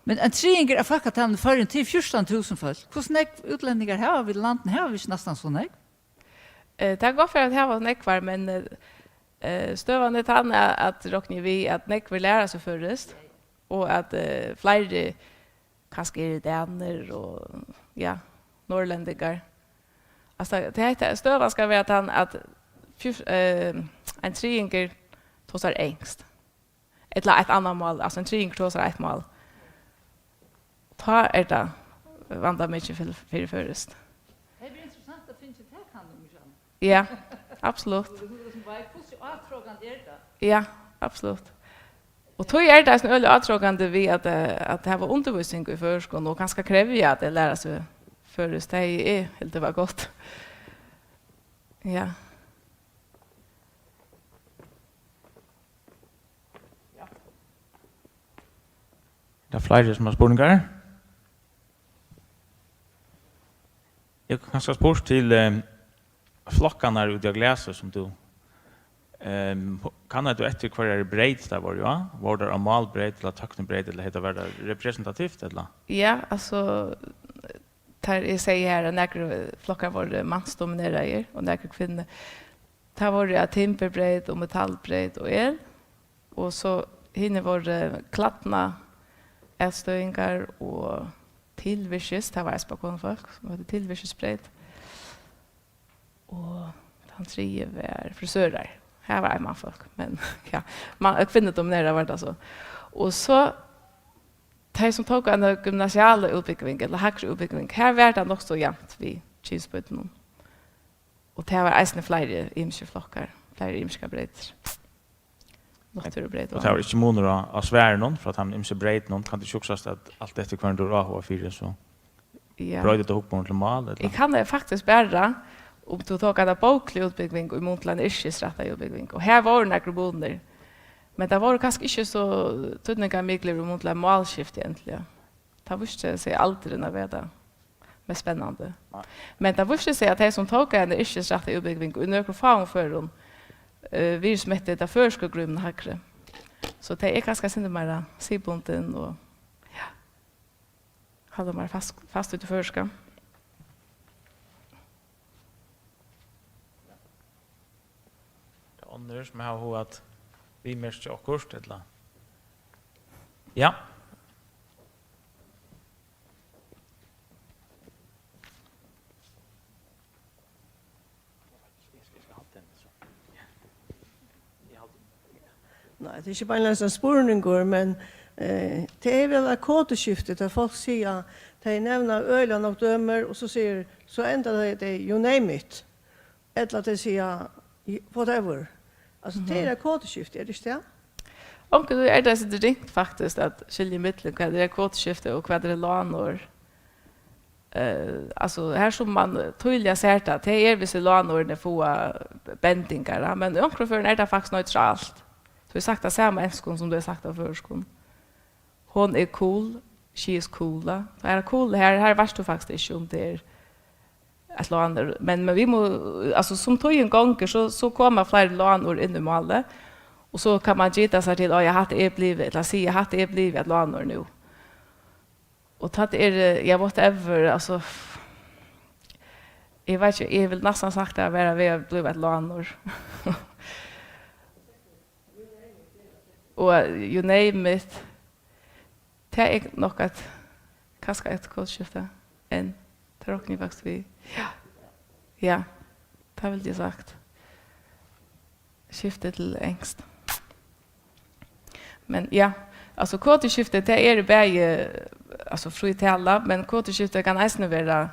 Men en triinger faktisk at han fører til 14.000 folk. Hvordan utlendingar har vi i landet? Har vi ikke nesten sånn, ikke? Det er godt for at jeg var nekvar, men støvende tann at råkner vi at nekvar lærer seg først, og at flere kanskje er daner og ja, norrländigar. Alltså det heter stöva ska vara att han att en triinger tosar engst. Ett annat mål, alltså en triinger tosar ett mål. Ta det vanda mycket för först. Det blir intressant att finna det kan du. Ja, absolut. Ja, absolut. Och tog är det en öl atrågande vi att det här var undervisning i förskolan och ganska kräver att det lära sig först. Det är helt det var gott. Ja. Det er flere som har spurningar. Jeg kan kanskje spørre til flokkene ute av glasset som du kan du etter hver er breit der var jo, ja? Var det amalbreit eller taknebreit eller heter det representativt eller? Ja, alltså tar jag säger här att några flockar var mansdominerade och några kvinnor. Det var det timperbredd och metallbredd och el. Och så hinner var det klattna ätstöingar och tillvirkes. Det var folk som hade tillvirkesbredd. Och han tre var frisörer. Här var man folk, men ja, kvinnor dominerade var det så. Och så de som tog en gymnasial utbygging eller högre utbygging, här var det nog så jämnt vid Kilsbøtten. Och det var eisne flere imske flokkar, flere imske bredder. Naturbredd. Och det var inte månader av svären för att han imske bredd någon kan det sjuksast att allt efter kvar du har fyra så. Ja. Brödet det ihop på mal eller. Jag kan det faktiskt bära om du tog en boklig utbygging och Montland yrkesrätta utbygging. Och här var det några bonder. Men det var kanske inte så tydliga mycket mot en målskift egentligen. Det var inte sig alltid när det var spännande. Men det var inte sig att det som tog en yrkesrätta utbygging och några fan för dem vi som hette det förskolegrummen hackre. Så det är ganska synd mer sibunten och ja. Hade man fast ut i förska. Det andra som har hur att vi märker och kurs eller. Ja. Nej, det är inte bara en spurningar, men det är väl ett kodeskifte där folk säger att de nämner ölen och dömer och så säger så ändrar det you name it. Eller att de säger whatever. Alltså det är ett kodeskifte, är det inte det? Om du är det så det ringt faktiskt att skilja mittlen vad det är kodeskifte och vad det är lånor. alltså här som man tydliga ser att det är vissa lånordne få bändingar, men i omkring är det faktiskt neutralt. Så vi sagt det samma enskon som du har sagt av förskon. Hon är cool, she is cool. Det är cool här varst du faktiskt inte om det är ett lånord, men vi må alltså som tog en gång så kommer fler lånord in i målet. Och så kan man gita sig till, jag hade är blivit, eller säga, jag hade är blivit ett lånord nu. Och tatt jag whatever, alltså, jag vet inte, jag vill nästan sagt att vi har blivit ett lånord. Och you name it, det är nog att kanske ett kodskifte än, det råkar ni faktiskt vi. Ja, det vill jag sagt. Skifte till ängst. Men ja, alltså kodskiftet det är bara alltså fri tala, men kodskiftet kan även vara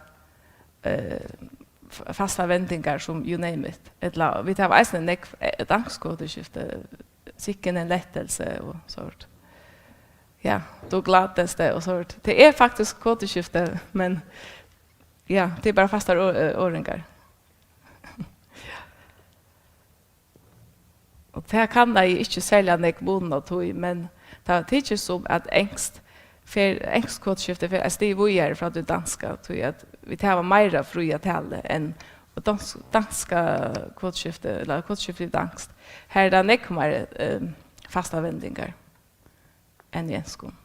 fasta vändningar som you name it. Vi tar även ett angstkodskifte, sicken en lättelse och sånt. Ja, då gladdes det och sånt. Det är faktiskt kodskifte, men ja, det är bara fasta åringar. Och det kan jag inte sälja nek bonden tog, men det tycker som att ängstkodskifte för att det är för att du danska tog att vi tar mer fria tale än och danska kodskifte eller kodskifte i angst. Här är det nek mer fasta vändningar än i enskon.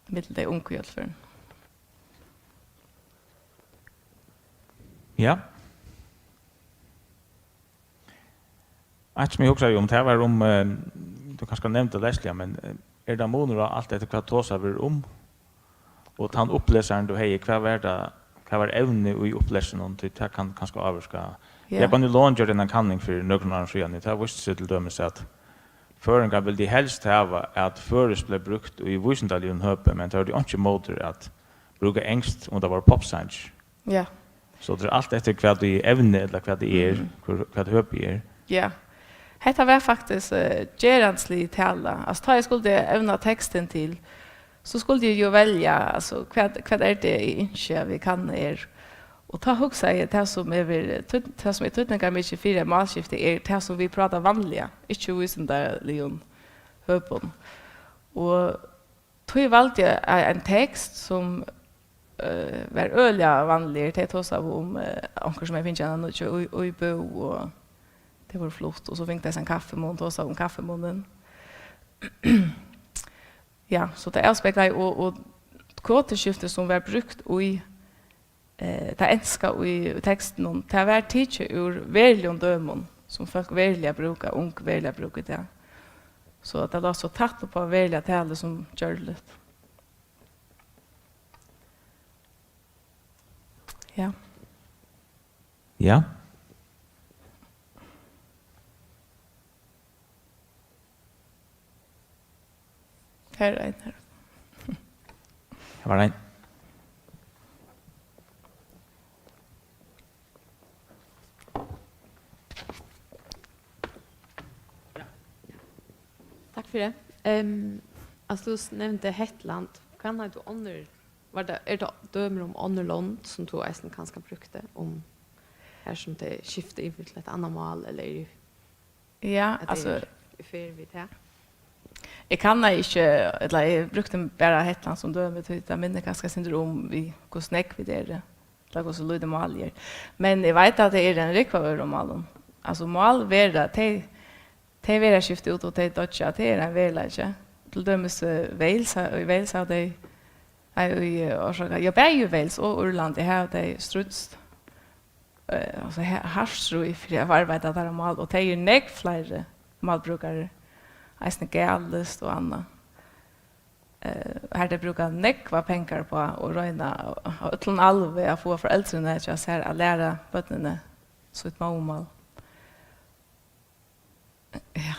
Mitt det unkujalt för en. Ja. Att mig också om det var om du kanske nämnde Leslie, men är det månader allt efter vad tåsar vi om och han uppläsaren du hej vad var evne i uppläsningen och det kan kanske avska. Jag kan ju launcha den kanning för några år sedan. Det har visst sig till dömes att föringar vill de helst ha att förus blev brukt i visendalion höpe, men det har de inte motor att bruka ängst om det var popscience. Ja. Så det är allt efter vad det är evne eller vad det är, vad höpe är. Ja. Detta var faktiskt geranslig tala. Alltså ta jag skulle ävna texten till så skulle jag ju välja alltså vad är det inte vi kan och ta huxa det som är tydningar mycket fyra malskifte är det som vi pratar vanliga, inte visen där leon höpon. Och tog valde jag en text som var öliga vanlig, det tog av om onkel som jag finns en och i bo och det var flott och så fick jag en kaffemun och så om kaffemunnen. Ja, så det avspeglar och kodskiftet som var brukt i det enska i texten om det var teacher ur verlion dömon som folk verliga brukar verliga brukar det. Så det var så tatt på verliga tale som görligt. Ja. Ja. Här är en här. Det var en. Tack för det. Alltså du nämnde Hetland. Kan du under var det det dömer om Annerland som du ästen kanske brukte om här som det skiftar in till ett annat mål eller Ja, alltså för vi det. Jag kan inte, eller jag brukte bara Hetland som dömer till det minne ganska syndrom vi går snäck vid det. Det går så lyda maljer. Men jag vet att det är en rikvar om malen. Alltså mal värda det vera skifta ut och det dotcha det är en verläge. Till dömes Wales och Wales har det jag bär ju Wales och Irland det här det struts alltså harstru i för arbete där mal och det är näck fler malbrukare. Eisne gallest och Anna. Här det brukar nekva pengar på och röjna och utan alve att få föräldrarna att jag ser att lära bötterna så ett mål. Ja.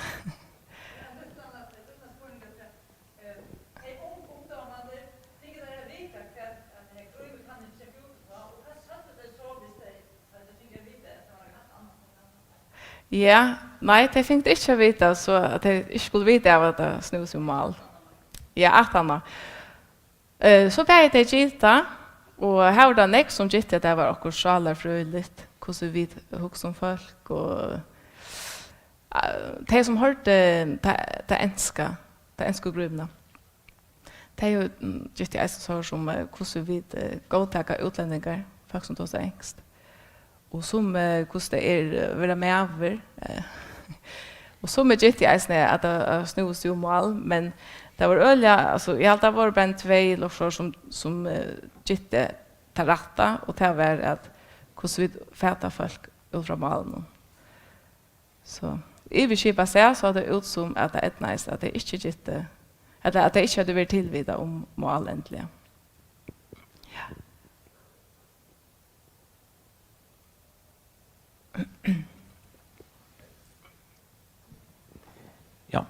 Ja, nej, det fick inte veta så att jag inte skulle veta av att det snus om mal. Ja, att Anna. Så började det gita, och här var det nek som gita, det var också sjalarfröjligt, hur vi hugsa om folk, och de som hörde det enska gruvna. Det är ju gita jag så som hur vi godtaka utlänningar, folk som tar sig engst. Och som hur det är vara med över. Och som är gita jag att snus ju mål, men det var öliga, alltså jag hade varit bara 2 lossor som gitte ta rätta, och det var att hur vi fäta folk ut från malen. Så i vi skipa sig så hade det ut som att det är nice att det inte gitte, att det inte hade varit tillvida om mål äntligen. Ja. Ja.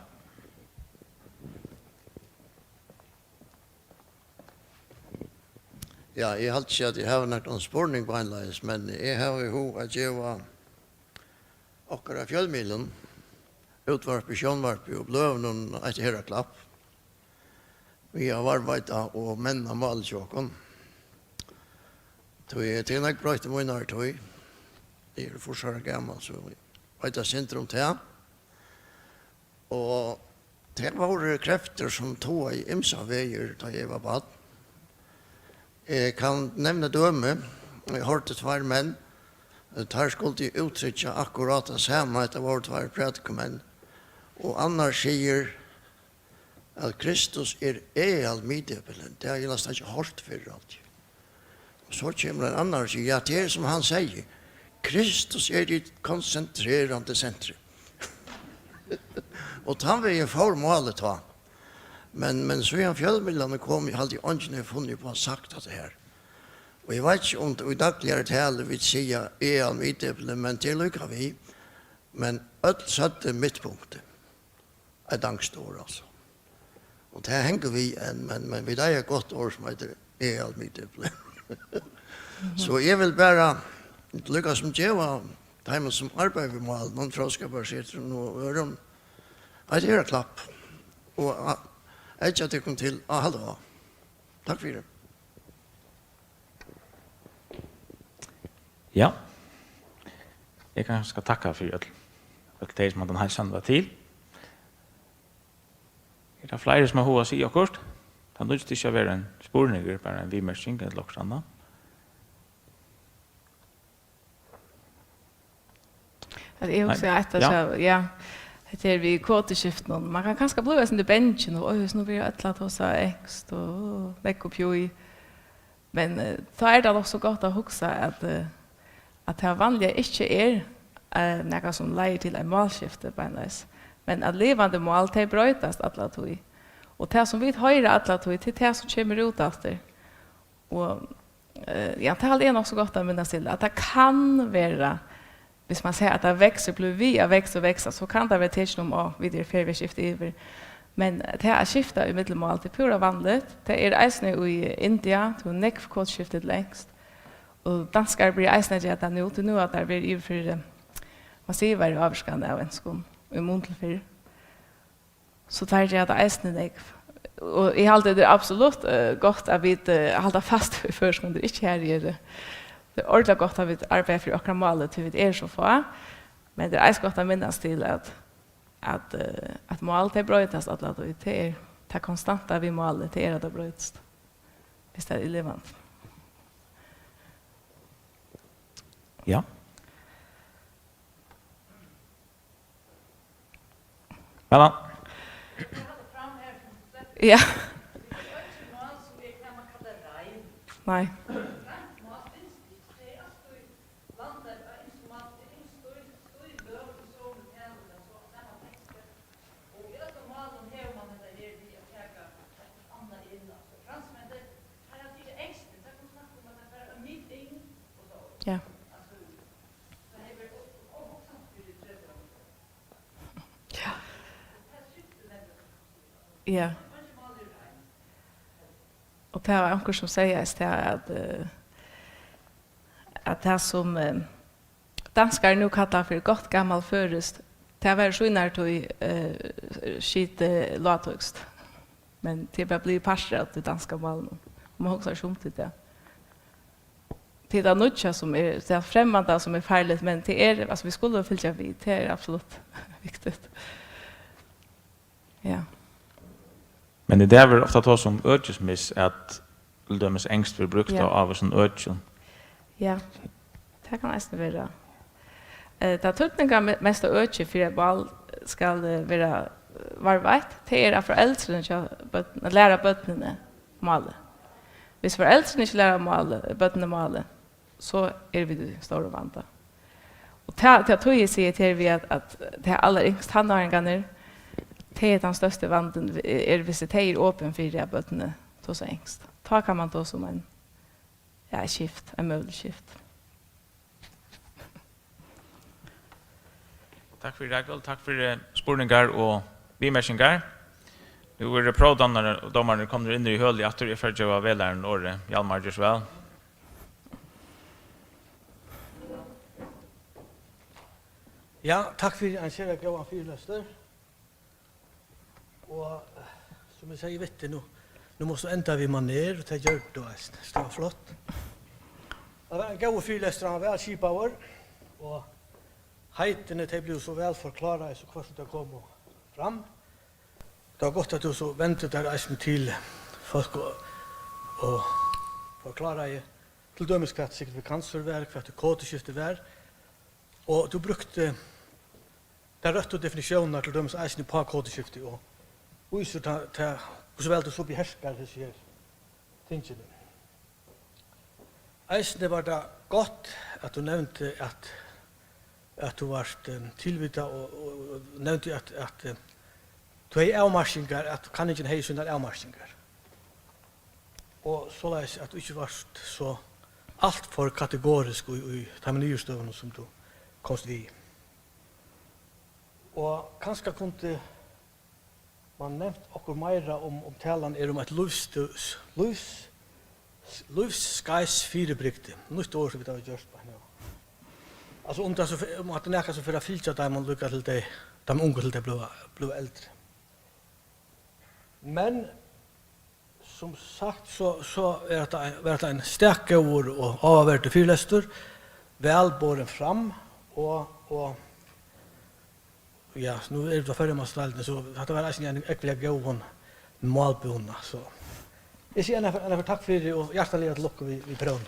Ja, jeg har ikke at jeg har noen spørning på annerledes, men jeg har jo at jeg var akkurat fjellmilen, utvarp i sjønvarp og bløv noen etter her klapp. Vi har arbeidet og menn av malkjåken. Til jeg brøyte munner tog. Jeg er fortsatt gammel, så jeg vet jeg syndrom til. Og det var krefter som tog i ymsa veier da jeg var bad. Jeg kan nevne døme. Jeg hørte 2 menn. Der skulle de uttrykke akkurat det samme etter våre 2 predikomenn. Og annars sier at Kristus allmiddelbelen. Det har jeg nesten ikke hørt før alltid. Så kommer en annan och säger, ja, det är som han säger. Kristus är det koncentrerande centrum. Och han var ju för målet va. Men så är han fjällmillarna kom, jag hade inte funnit på att sagt det här. Och jag vet inte om det i dagligare tal vill säga allmiddelbelen, men det lyckas vi. Men öll satte mittpunktet. Ett angstår alltså. Och det hänger vi än, men vi där är gott år som heter allmiddelbelen. Så jag vill bara lyckas som djeva de som arbetar vid mål, någon fråskaparsätter och öron. Att göra klapp. Och att jag tycker till att hålla. Tack för det. Ja. Jag kanske ska tacka för det som den här sända till. Det är flera som har hova sig akkurat. Det har inte varit en spårning, bara en vimersing eller något annat. Det är också att ja, det är vi kvoteskiften. Man kan kanske bli sån där benchen och nu blir det att ta sig extra och lägga upp ju. Men då är det också gott att huxa att det vanliga inte är något som leder till en målskifte på en vis. Men att levande mål det brötas alla tog. Och det som vi höra alla tog till det som kommer ut efter. Och ja, det är nog så gott att minnas till att det kan vara, hvis man säger att det växer, blir vi att växa, så kan det vara till om vid det färgskifte över. Men det här skiftar i medelmål till pura vanligt. Det är eisne i India, till nekvkotskiftet längst. Och danskar blir eisne gärna nu, till nu att det blir i för massiva överskande av en skon i muntelfyr. Så tar jag det eisne nekv. Och i allt det är absolut gott att vi håller fast vid förskolan, inte här i det. Det är ordentligt gott att vi arbetar för akkurat målet till vi är så få. Men det är gott att minnas till att målet är bröjtast att det är konstanta vid målet det är att det bröjtast. Visst är det levande. Ja. Mellan. Ja. Nej. Ja. Ja. Och det är också som säger att det som danskar nu kallar för gott gammal förrest, det var så när du skit låtugst. Men det bara blir parster av det danska malen. Man har också sjumt det. Det är det nutcha som är det främmande som är farligt, men det är alltså vi skulle följa vid. Det är absolut viktigt. Ja. Men det är väl ofta då som ödesmiss att dömes ängst för brukt av en ödesmiss. Ja, det kan nästan vara. Det tydningar mest ödesmiss för att ball ska vara varvat. Det är att föräldrarna att lära bötterna male. Hvis föräldrarna inte lära bötterna male, så är vi det stora vanta. Och det tog jag säga till vi att det är alla yngst handharingarna. Det är den största vanden är hvis det är öppen för det bötterna så ängst. Ta kan man då som en skift, en möjlig skift. Tack för det, tack för spurningar och bimärkningar. Nu är det provdomare och domarna kommer in i höll i att det för att välaren och Hjalmar görs väl. Ja, tack för en kärlek och fyrlöster. Och som jag säger, vet du, nu måste ända vi man ner och ta gjort då. Det var flott. Det var en god fyrlöster, han var väl kipauer. Och heitene de blev så väl förklarade så kvart det kom fram. Det var gott att du så väntade där eisen till folk och förklarade till dömes kvart signifikanser kvart kodeskifte var. Och du brukte där rätta definitioner till dömes eisen på kodeskifte och visar till hur så väl du så behärskar det här tingene. Eisen var det gott att du nämnde att du var tillvita och nämnde att du är avmarskingar, att du kan inte ha sådana avmarskingar. Och så läs att du inte var så allt för kategorisk i de nya stövna som du komst vid. Och kanske kunde man nämnt okkur meira om talan är om ett livsskais fyrirbrygte. Nytt år som vi har gjort på henne. Alltså om att det är så för att fylla där man lyckas till det, de unga till det blev äldre. Men som sagt så är det en stark ord och avvärd fyrläster, välbåren fram och ja, nu är det förra mastalden så det var alltså en äckliga gåvan malbona så. Jag säger en för tack för det och hjärtligt att locka vi prön.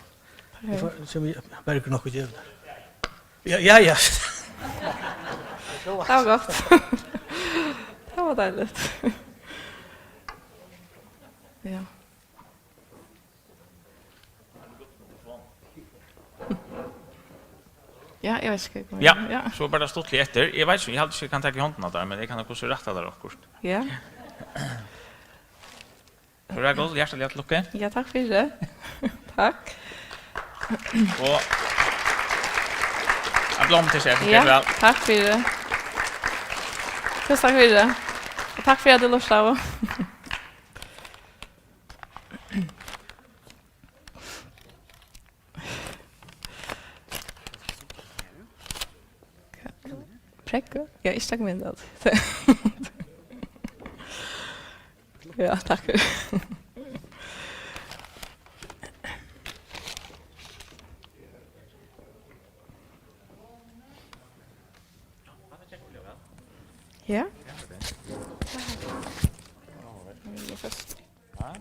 Som vi verkar nog ge. Ja. Det var gott. Det var dejligt. Ja. Ja, jag vet inte. Ja, så bara stått lite efter. Jag vet inte, jag hade inte kan ta i handen där, men jag kan också rätta där också. Ja. Så det är gott, hjärtligt att lucka. Ja, tack för det. Tack. Och applåd till chefen. Ja, tack för det. Tack för det. Och tack för att du lustade. Präcka? Ja, ich sag mir das. Ja, tack. Ja. Ja.